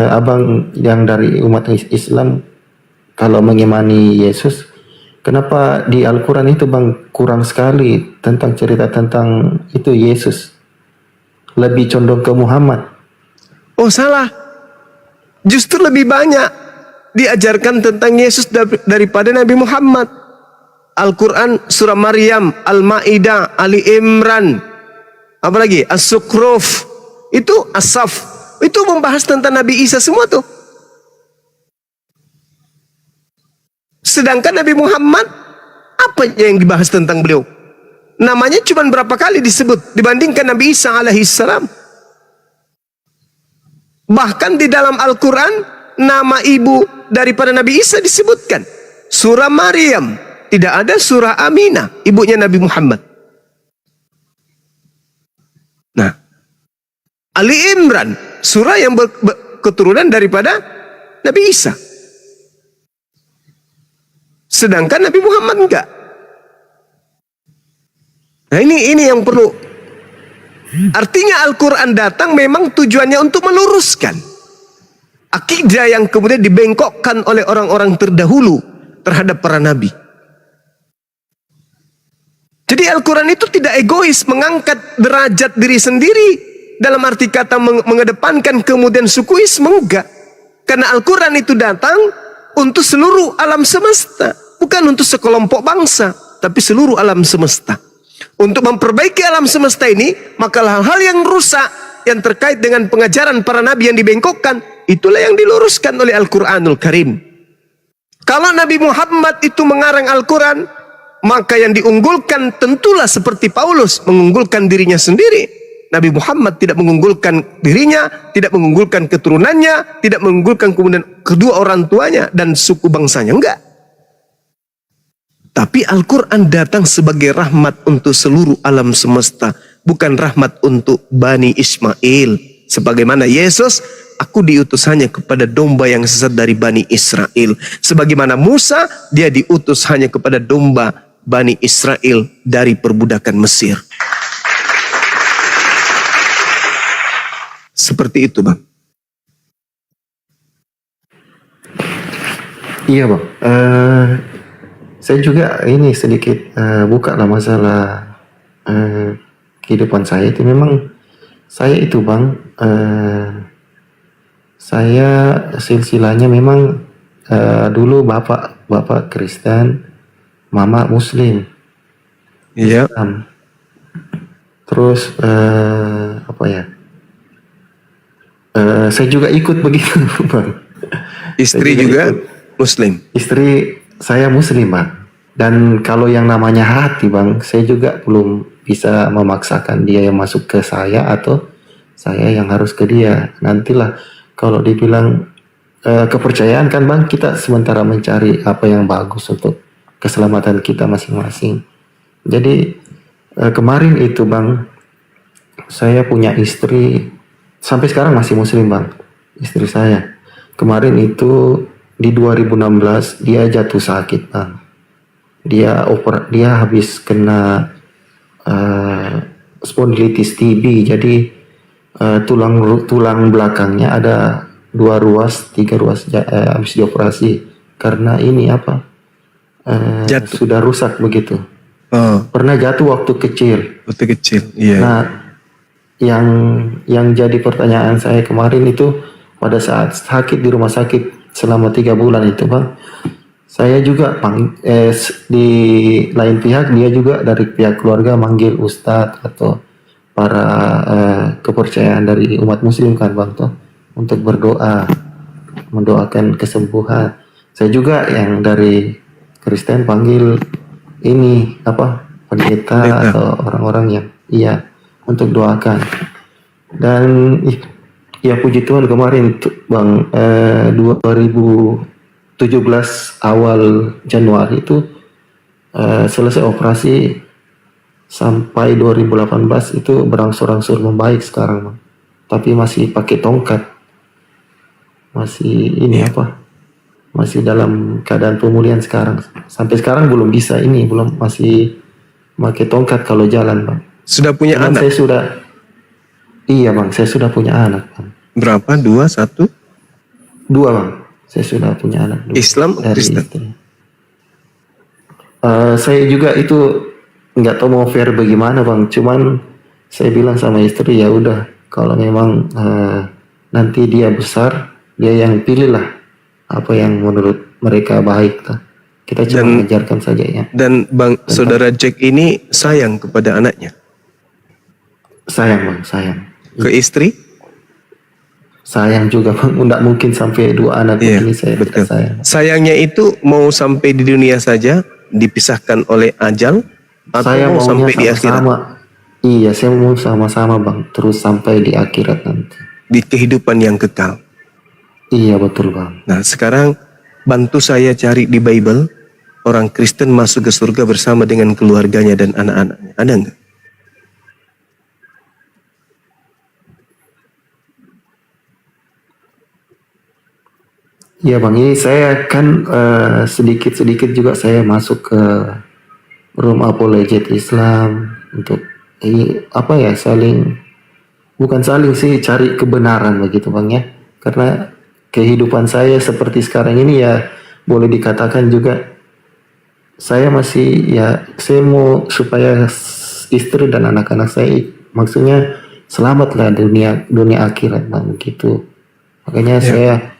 abang yang dari umat Islam kalau mengimani Yesus, kenapa di Al-Quran itu bang kurang sekali tentang cerita tentang itu Yesus, lebih condong ke Muhammad? Oh salah, justru lebih banyak diajarkan tentang Yesus daripada Nabi Muhammad. Al-Quran surah Maryam, Al-Ma'idah, Ali Imran, apalagi As-Sukhruf, itu As-Saf, itu membahas tentang Nabi Isa semua tuh. Sedangkan Nabi Muhammad, apa yang dibahas tentang beliau? Namanya cuma berapa kali disebut dibandingkan Nabi Isa alaihissalam. Bahkan di dalam Al-Quran, nama ibu daripada Nabi Isa disebutkan. Surah Maryam, tidak ada surah Aminah, ibunya Nabi Muhammad. Nah, Ali Imran, surah yang keturunan daripada Nabi Isa. Sedangkan Nabi Muhammad enggak. Nah ini yang perlu. Artinya Al-Quran datang memang tujuannya untuk meluruskan akidah yang kemudian dibengkokkan oleh orang-orang terdahulu terhadap para nabi. Jadi Al-Quran itu tidak egois mengangkat derajat diri sendiri dalam arti kata mengedepankan kemudian sukuisme, enggak. Karena Al-Quran itu datang untuk seluruh alam semesta, bukan untuk sekelompok bangsa, tapi seluruh alam semesta. Untuk memperbaiki alam semesta ini, maka hal-hal yang rusak yang terkait dengan pengajaran para nabi yang dibengkokkan, itulah yang diluruskan oleh Al-Quranul Karim. Kalau Nabi Muhammad itu mengarang Al-Quran, maka yang diunggulkan tentulah seperti Paulus mengunggulkan dirinya sendiri. Nabi Muhammad tidak mengunggulkan dirinya, tidak mengunggulkan keturunannya, tidak mengunggulkan kemudian kedua orang tuanya dan suku bangsanya, enggak. Tapi Al-Quran datang sebagai rahmat untuk seluruh alam semesta, bukan rahmat untuk Bani Ismail. Sebagaimana Yesus, aku diutus hanya kepada domba yang sesat dari Bani Israel. Sebagaimana Musa, dia diutus hanya kepada domba Bani Israel dari perbudakan Mesir. Seperti itu bang. Iya bang, saya juga ini sedikit buka lah masalah kehidupan saya itu. Memang saya itu bang, saya silsilahnya memang dulu bapak Kristen, mama Muslim. Iya. Terus apa ya? Saya juga ikut begitu bang. Istri juga Muslim. Istri saya Muslim bang. Dan kalau yang namanya hati bang, saya juga belum bisa memaksakan dia yang masuk ke saya atau saya yang harus ke dia. Nantilah kalau dibilang kepercayaan kan bang, kita sementara mencari apa yang bagus untuk keselamatan kita masing-masing. Jadi kemarin itu bang, saya punya istri, sampai sekarang masih Muslim bang, istri saya. Kemarin itu di 2016 dia jatuh sakit bang. Dia habis kena spondilitis TB, jadi tulang belakangnya ada 2 ruas 3 ruas habis dioperasi karena ini apa Jatuh. sudah rusak begitu. Oh, Pernah jatuh waktu kecil. waktu kecil. Iya. Nah, yang jadi pertanyaan saya kemarin itu pada saat sakit di rumah sakit selama 3 bulan itu, Bang, saya juga di lain pihak dia juga dari pihak keluarga manggil ustadz atau para kepercayaan dari umat muslim kan, Bang, toh, untuk berdoa mendoakan kesembuhan. Saya juga yang dari Kristen panggil ini apa pendeta atau orang-orang yang untuk doakan. Dan ya puji Tuhan kemarin Bang 2017 awal Januari itu selesai operasi sampai 2018 itu berangsur-angsur membaik sekarang, Bang. Tapi masih pakai tongkat. Masih ini masih dalam keadaan pemulihan sekarang. Sampai sekarang belum bisa belum masih pakai tongkat kalau jalan, Bang. Sudah punya Dan anak? Iya, Bang, saya sudah punya anak, Bang. Berapa? 2, 1? 2, Bang. Saya sudah punya anak 2. Islam atau dari Kristen? istri. Saya juga itu nggak tahu mau fair bagaimana, Bang. Cuman saya bilang sama istri, ya udah kalau memang nanti dia besar, dia yang pilih lah apa yang menurut mereka baik. Kita cuma mengajarkan saja ya. Dan saudara Jack ini sayang kepada anaknya? Sayang, Bang, sayang. Ke istri? Sayang juga, Bang. Nggak mungkin sampai 2 anak begini saya tidak sayang. Sayangnya itu mau sampai di dunia saja, dipisahkan oleh ajal, atau Saya mau sampai di akhirat? Iya, saya mau sama-sama, Bang. Terus sampai di akhirat nanti. Di kehidupan yang kekal. Iya, betul, Bang. Nah, sekarang bantu saya cari di Bible orang Kristen masuk ke surga bersama dengan keluarganya dan anak-anaknya. Ada nggak? Iya, Bang, ini saya kan sedikit-sedikit juga saya masuk ke room apologet Islam untuk bukan saling sih, cari kebenaran begitu, Bang, ya. Karena kehidupan saya seperti sekarang ini ya boleh dikatakan juga saya masih saya mau supaya istri dan anak-anak saya maksudnya selamatlah dunia akhirat, Bang, gitu. Makanya saya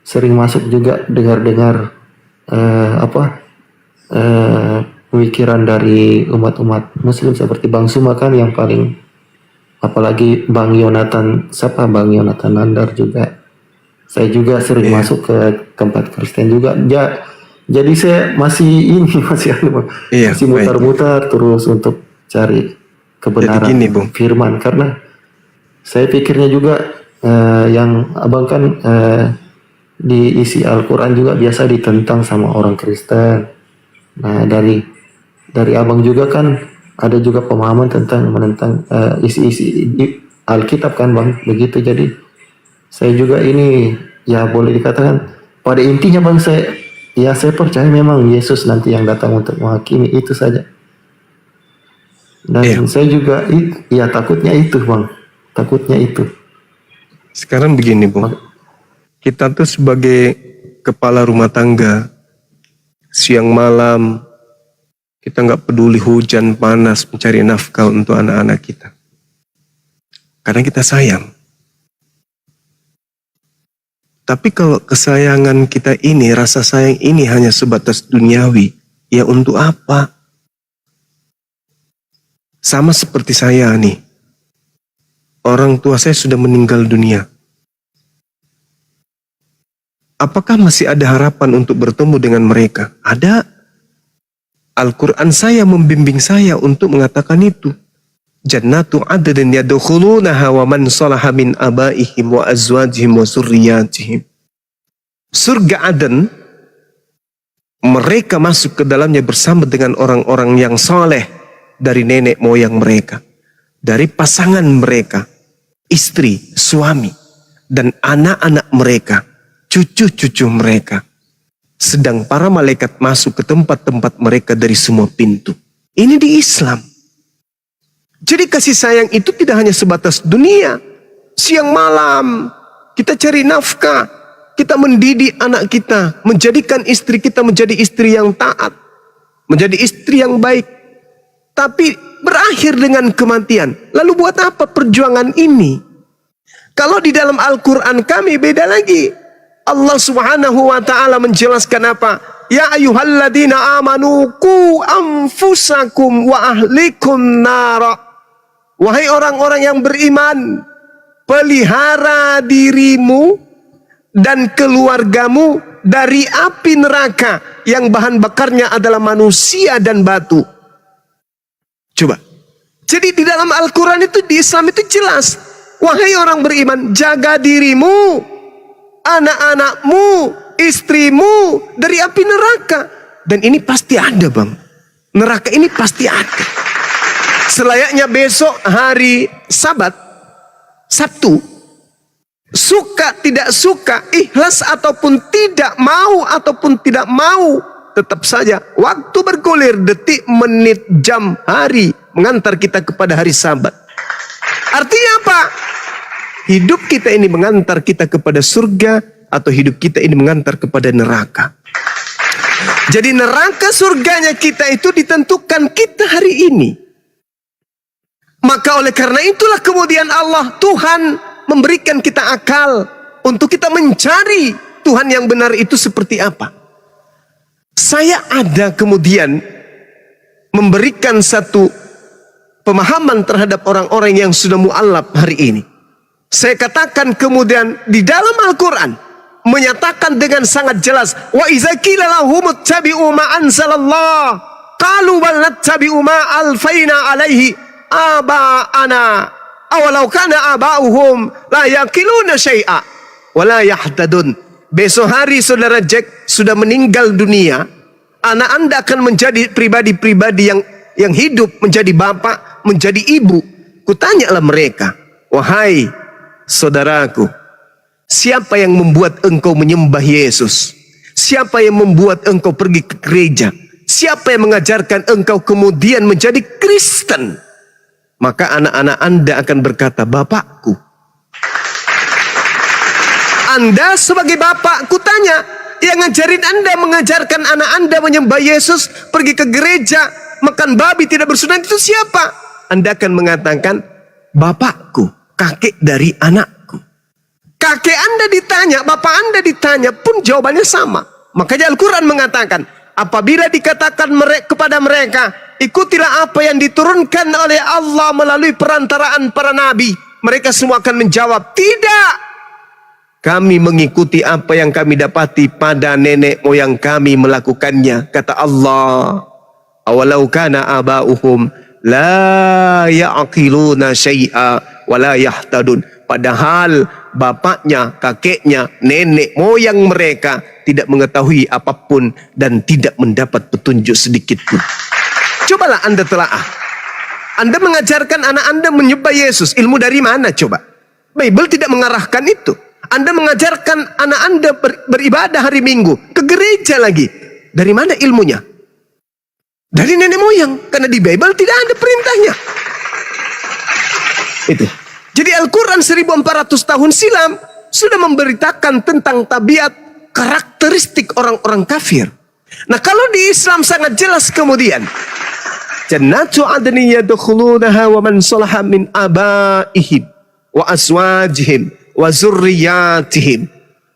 sering masuk juga dengar-dengar pemikiran dari umat-umat muslim seperti Bang Suma kan yang paling, apalagi Bang Yonatan Nandar juga. Saya juga sering masuk ke tempat Kristen juga. Jadi saya masih masih mutar-mutar terus untuk cari kebenaran firman, karena saya pikirnya juga yang Abang kan di isi Al-Quran juga biasa ditentang sama orang Kristen. Nah, dari Abang juga kan ada juga pemahaman menentang isi-isi Alkitab kan, Bang, begitu. Jadi saya juga ini ya boleh dikatakan pada intinya, Bang, saya percaya memang Yesus nanti yang datang untuk menghakimi, itu saja. Dan saya juga takutnya itu, Bang, takutnya itu. Sekarang begini, Bang. Kita tuh sebagai kepala rumah tangga, siang malam kita nggak peduli hujan panas mencari nafkah untuk anak-anak kita, karena kita sayang. Tapi kalau kesayangan kita ini, rasa sayang ini hanya sebatas duniawi, ya untuk apa? Sama seperti saya nih, orang tua saya sudah meninggal dunia. Apakah masih ada harapan untuk bertemu dengan mereka? Ada. Al-Quran saya membimbing saya untuk mengatakan itu. Jannatu adnin yadkhulunaha wa man salaha min abaihim wa azwajihim wa zurriyatihim. Surga Aden, mereka masuk ke dalamnya bersama dengan orang-orang yang saleh dari nenek moyang mereka, dari pasangan mereka, istri, suami, dan anak-anak mereka, cucu-cucu mereka. Sedang para malaikat masuk ke tempat-tempat mereka dari semua pintu. Ini di Islam. Jadi kasih sayang itu tidak hanya sebatas dunia. Siang malam kita cari nafkah, kita mendidik anak kita, menjadikan istri kita menjadi istri yang taat, menjadi istri yang baik. Tapi berakhir dengan kematian. Lalu buat apa perjuangan ini? Kalau di dalam Al-Quran kami beda lagi. Allah Subhanahu wa ta'ala menjelaskan apa? Ya ayyuhalladzina amanu qu anfusakum wa ahlikum nara. Wahai orang-orang yang beriman, pelihara dirimu dan keluargamu dari api neraka yang bahan bakarnya adalah manusia dan batu. Coba. Jadi di dalam Al-Quran itu, di Islam itu jelas. Wahai orang beriman, jaga dirimu, anak-anakmu, istrimu dari api neraka. Dan ini pasti ada, Bang. Neraka ini pasti ada. Selayaknya besok hari Sabat, Sabtu, suka tidak suka, ikhlas ataupun tidak mau, tetap saja waktu bergulir, detik, menit, jam, hari mengantar kita kepada hari Sabat. Artinya apa? Hidup kita ini mengantar kita kepada surga atau hidup kita ini mengantar kepada neraka. Jadi neraka surganya kita itu ditentukan kita hari ini. Maka oleh karena itulah kemudian Allah, Tuhan memberikan kita akal untuk kita mencari Tuhan yang benar itu seperti apa. Saya ada kemudian memberikan satu pemahaman terhadap orang-orang yang sudah mu'allaf hari ini. Saya katakan kemudian di dalam Al-Quran menyatakan dengan sangat jelas, wa iza qila lahum ittabi'u ma anzalallah qalu bal nattabi'u ma alfaina alaihi aba'ana awalau kana aba'uhum la yaqiluna syai'a wa la yahtadun. Besok hari saudara Jack sudah meninggal dunia, anak Anda akan menjadi pribadi-pribadi yang hidup, menjadi bapak, menjadi ibu. Kutanyalah mereka, wahai saudaraku, siapa yang membuat engkau menyembah Yesus? Siapa yang membuat engkau pergi ke gereja? Siapa yang mengajarkan engkau kemudian menjadi Kristen? Maka anak-anak Anda akan berkata, bapakku. Anda sebagai bapak, kutanya, yang ngajarin Anda, mengajarkan anak Anda menyembah Yesus, pergi ke gereja, makan babi, tidak bersunat, itu siapa? Anda akan mengatakan, bapakku, kakek dari anakku. Kakek Anda ditanya, bapak Anda ditanya, pun jawabannya sama. Makanya Al-Quran mengatakan, apabila dikatakan kepada mereka, ikutilah apa yang diturunkan oleh Allah melalui perantaraan para nabi, mereka semua akan menjawab, tidak. Kami mengikuti apa yang kami dapati pada nenek moyang kami melakukannya. Kata Allah, awalau kana aba'uhum la ya'qiluna syai'a wa la yahtadun. Padahal bapaknya, kakeknya, nenek moyang mereka tidak mengetahui apapun dan tidak mendapat petunjuk sedikit pun. Cobalah Anda telaah. Anda mengajarkan anak Anda menyembah Yesus. Ilmu dari mana coba? Bible tidak mengarahkan itu. Anda mengajarkan anak Anda beribadah hari Minggu, ke gereja lagi. Dari mana ilmunya? Dari nenek moyang. Karena di Bible tidak ada perintahnya. Itu. Jadi Al-Quran 1400 tahun silam sudah memberitakan tentang tabiat, karakteristik orang-orang kafir. Nah kalau di Islam sangat jelas kemudian, Jannatu adni yadkhulunaha wa man salaha min abaihim wa azwajihim wa zurriyatihim.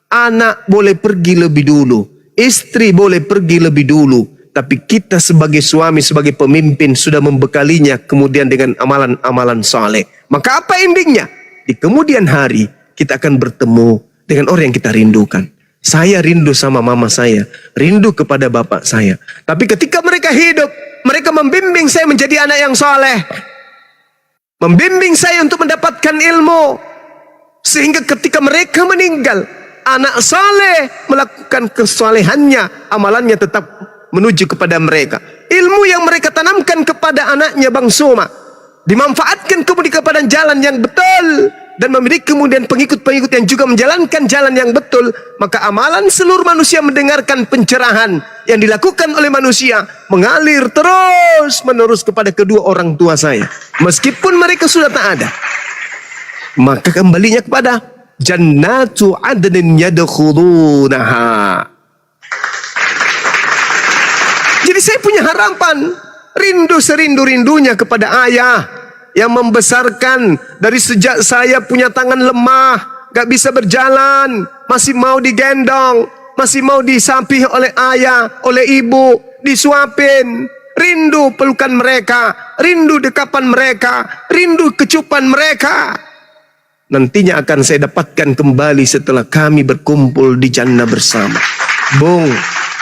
Anak boleh pergi lebih dulu, istri boleh pergi lebih dulu, tapi kita sebagai suami, sebagai pemimpin sudah membekalinya kemudian dengan amalan-amalan saleh. Maka apa endingnya? Di kemudian hari kita akan bertemu dengan orang yang kita rindukan. Saya rindu sama mama saya, rindu kepada bapak saya. Tapi ketika mereka hidup, mereka membimbing saya menjadi anak yang saleh, membimbing saya untuk mendapatkan ilmu, sehingga ketika mereka meninggal, anak saleh melakukan kesalehannya, amalannya tetap menuju kepada mereka. Ilmu yang mereka tanamkan kepada anaknya Bang Soma dimanfaatkan kemudian kepada jalan yang betul, dan memiliki kemudian pengikut-pengikut yang juga menjalankan jalan yang betul. Maka amalan seluruh manusia mendengarkan pencerahan yang dilakukan oleh manusia mengalir terus menerus kepada kedua orang tua saya, meskipun mereka sudah tak ada. Maka kembalinya kepada jannatu adnin yadkhulunaha. Jadi saya punya harapan, rindu serindu-rindunya kepada ayah yang membesarkan dari sejak saya punya tangan lemah, gak bisa berjalan, masih mau digendong, masih mau disapih oleh ayah, oleh ibu, disuapin. Rindu pelukan mereka, rindu dekapan mereka, rindu kecupan mereka. Nantinya akan saya dapatkan kembali setelah kami berkumpul di jannah bersama. Bung,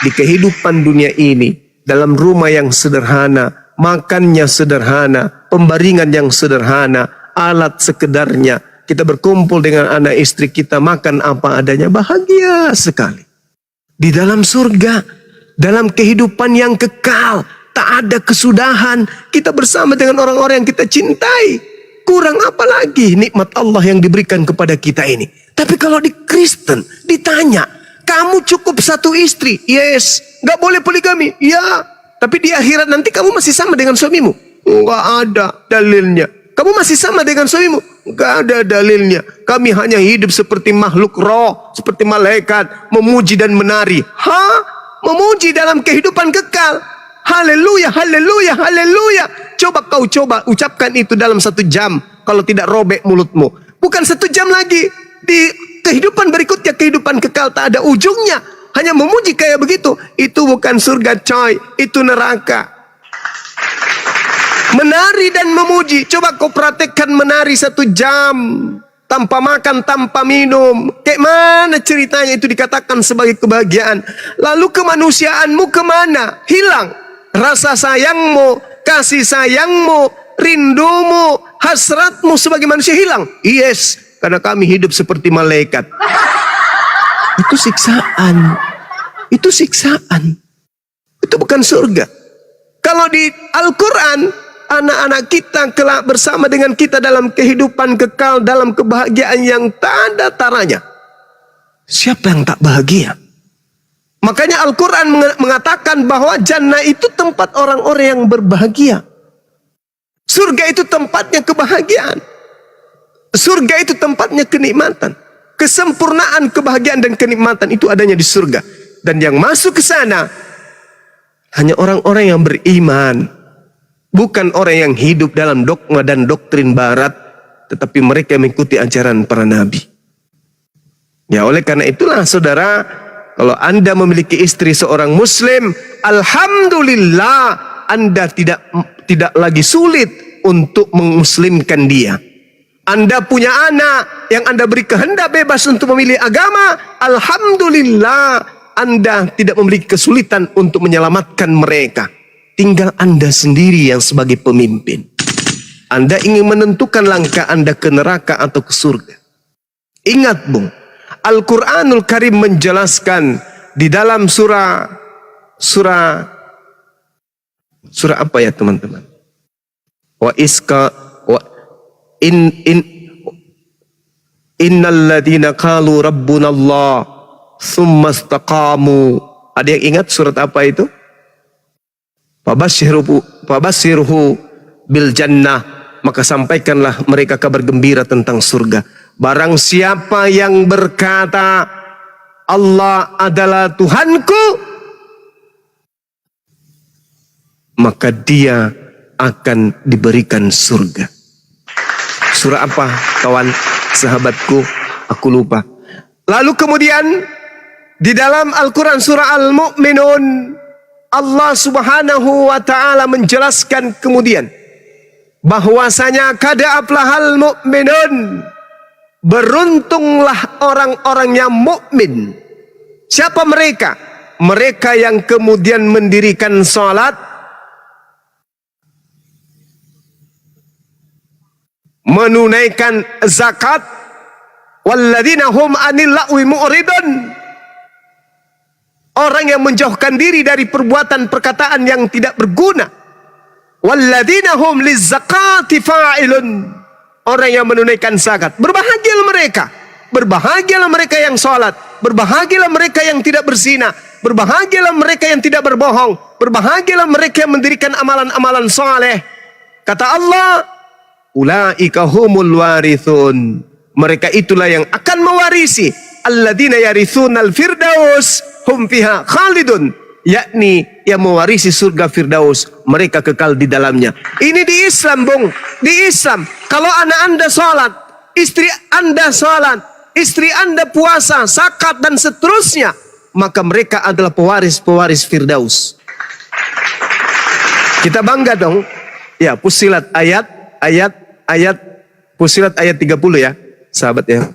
di kehidupan dunia ini, dalam rumah yang sederhana, makannya sederhana, pembaringan yang sederhana, alat sekedarnya, kita berkumpul dengan anak istri kita, makan apa adanya, bahagia sekali. Di dalam surga, dalam kehidupan yang kekal, tak ada kesudahan, kita bersama dengan orang-orang yang kita cintai. Kurang apa lagi nikmat Allah yang diberikan kepada kita ini. Tapi kalau di Kristen ditanya, kamu cukup satu istri? Yes. Gak boleh poligami? Ya. Tapi di akhirat nanti kamu masih sama dengan suamimu? Gak ada dalilnya. Kamu masih sama dengan suamimu? Gak ada dalilnya. Kami hanya hidup seperti makhluk roh, seperti malaikat, memuji dan menari. Memuji dalam kehidupan kekal. Haleluya, haleluya, haleluya. Coba ucapkan itu dalam 1 jam. Kalau tidak robek mulutmu. Bukan 1 jam lagi. Di kehidupan berikutnya, kehidupan kekal tak ada ujungnya. Hanya memuji kayak begitu. Itu bukan surga coy. Itu neraka. Menari dan memuji. Coba kau praktekkan menari 1 jam. Tanpa makan, tanpa minum. Kayak mana ceritanya itu dikatakan sebagai kebahagiaan. Lalu kemanusiaanmu kemana? Hilang. Rasa sayangmu, kasih sayangmu, rindumu, hasratmu sebagai manusia hilang. Yes, karena kami hidup seperti malaikat. Itu siksaan. Itu siksaan. Itu bukan surga. Kalau di Al-Quran, anak-anak kita kelak bersama dengan kita dalam kehidupan kekal, dalam kebahagiaan yang tak ada taranya. Siapa yang tak bahagia? Makanya Al-Quran mengatakan bahwa jannah itu tempat orang-orang yang berbahagia. Surga itu tempatnya kebahagiaan. Surga itu tempatnya kenikmatan. Kesempurnaan kebahagiaan dan kenikmatan itu adanya di surga. Dan yang masuk ke sana hanya orang-orang yang beriman. Bukan orang yang hidup dalam dogma dan doktrin barat. Tetapi mereka mengikuti ajaran para nabi. Ya, oleh karena itulah saudara, kalau Anda memiliki istri seorang muslim, alhamdulillah Anda tidak lagi sulit untuk memuslimkan dia. Anda punya anak yang Anda beri kehendak bebas untuk memilih agama, alhamdulillah Anda tidak memiliki kesulitan untuk menyelamatkan mereka. Tinggal Anda sendiri yang sebagai pemimpin. Anda ingin menentukan langkah Anda ke neraka atau ke surga. Ingat bung, Al-Quranul Karim menjelaskan di dalam surah apa ya teman-teman? Innal ladina qalu rabbunallah tsumma istaqamu. Ada yang ingat surat apa itu? Fabashshirhu bil jannah, maka sampaikanlah mereka kabar gembira tentang surga. Barang siapa yang berkata Allah adalah Tuhanku, maka dia akan diberikan surga. Surah apa kawan sahabatku? Aku lupa. Lalu kemudian di dalam Al-Quran surah Al-Mu'minun, Allah subhanahu wa ta'ala menjelaskan kemudian bahwasanya kada aflahal mu'minun, beruntunglah orang-orang yang mukmin. Siapa mereka? Mereka yang kemudian mendirikan salat, menunaikan zakat, walladzina hum anil la'wi mu'ridun. Orang yang menjauhkan diri dari perbuatan perkataan yang tidak berguna. Walladzina hum lizzakati fa'ilun. Orang yang menunaikan zakat, berbahagialah mereka. Berbahagialah mereka yang salat, berbahagialah mereka yang tidak berzina, berbahagialah mereka yang tidak berbohong, berbahagialah mereka yang mendirikan amalan-amalan saleh. Kata Allah, ulaika humul warithun. Mereka itulah yang akan mewarisi alladzina yarithunal firdaus hum fiha khalidun, yakni yang mewarisi surga Firdaus, mereka kekal di dalamnya. Ini di Islam, Bung. Di Islam, kalau anak Anda sholat, istri Anda sholat, istri Anda puasa, zakat dan seterusnya, maka mereka adalah pewaris-pewaris Firdaus. Kita bangga dong. Ya, Fussilat ayat Fussilat ayat 30 ya, sahabat ya.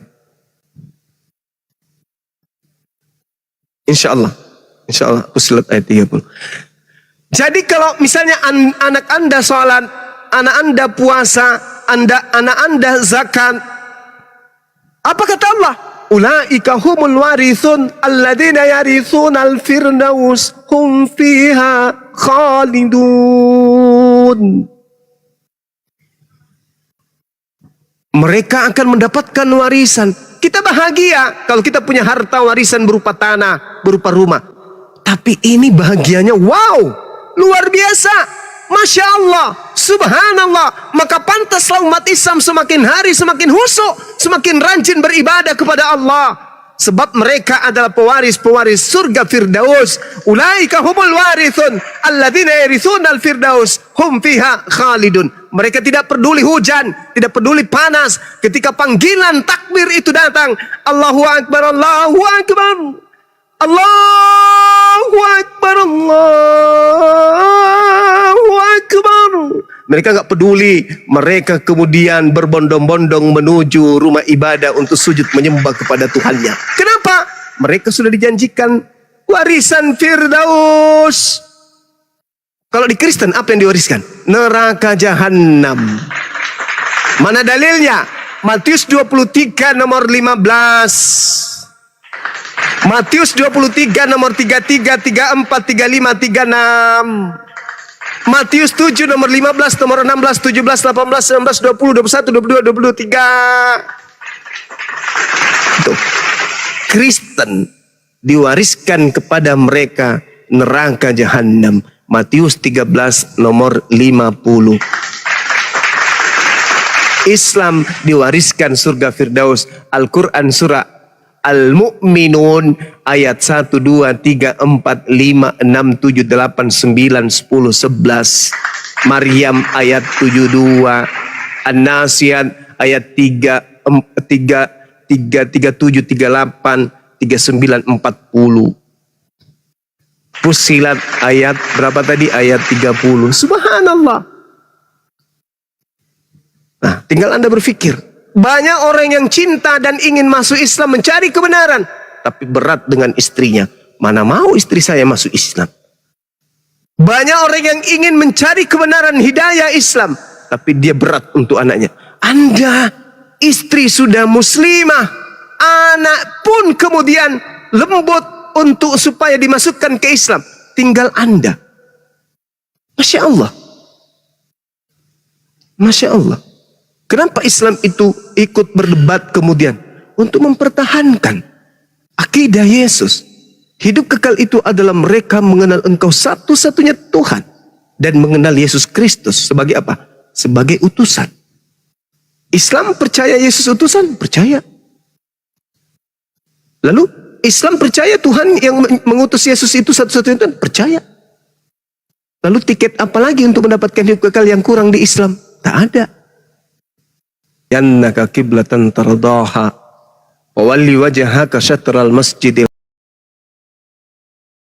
Insya Allah Fussilat ayat 30. Jadi kalau misalnya anak Anda sholat, anak Anda puasa, anak Anda zakat, apa kata Allah? Ulaika humul warithun alladzina yarithunal firdaus hum fiha khalidun. Mereka akan mendapatkan warisan. Kita bahagia kalau kita punya harta warisan berupa tanah, berupa rumah. Tapi ini bahagianya wow, luar biasa. Masya Allah, subhanallah. Maka pantaslah umat Islam semakin hari semakin khusyuk, semakin rajin beribadah kepada Allah. Sebab mereka adalah pewaris-pewaris surga Firdaus. Ulaika humul warithun alladzina yarithunal firdaus hum fiha khalidun. Mereka tidak peduli hujan, tidak peduli panas. Ketika panggilan takbir itu datang, Allahu Akbar, Allahu Akbar, Allahu Akbar, Allahu Akbar. Mereka nggak peduli. Mereka kemudian berbondong-bondong menuju rumah ibadah untuk sujud menyembah kepada Tuhannya. Kenapa? Mereka sudah dijanjikan warisan Firdaus. Kalau di Kristen apa yang diwariskan? Neraka jahanam. Mana dalilnya? Matius 23 nomor 15. Matius 23 nomor 33, 34, 35, 36. Matius 7 nomor 15, nomor 16, 17, 18, 19, 20, 21, 22, 23. Tuh. Kristen diwariskan kepada mereka neraka jahanam. Matius 13 nomor 50. Islam diwariskan surga Firdaus. Al-Quran surah Al-Mu'minun ayat 1, 2, 3, 4, 5, 6, 7, 8, 9, 10, 11. Maryam ayat 72. An-Nasiyat ayat 3, 37, 38, 39, 40. Fussilat ayat berapa tadi? Ayat 30. Subhanallah. Nah, tinggal Anda berpikir. Banyak orang yang cinta dan ingin masuk Islam, mencari kebenaran, tapi berat dengan istrinya. Mana mau istri saya masuk Islam? Banyak orang yang ingin mencari kebenaran hidayah Islam, tapi dia berat untuk anaknya. Anda, istri sudah muslimah, anak pun kemudian lembut untuk supaya dimasukkan ke Islam. Tinggal Anda. Masya Allah. Masya Allah. Kenapa Islam itu ikut berdebat kemudian? Untuk mempertahankan akidah Yesus. Hidup kekal itu adalah mereka mengenal Engkau satu-satunya Tuhan. Dan mengenal Yesus Kristus sebagai apa? Sebagai utusan. Islam percaya Yesus utusan? Percaya. Lalu Islam percaya Tuhan yang mengutus Yesus itu satu-satunya Tuhan? Percaya. Lalu tiket apa lagi untuk mendapatkan hidup kekal yang kurang di Islam? Tak ada. Yannaka kiblatan tardaha wa walli wajhaka syatral masjidil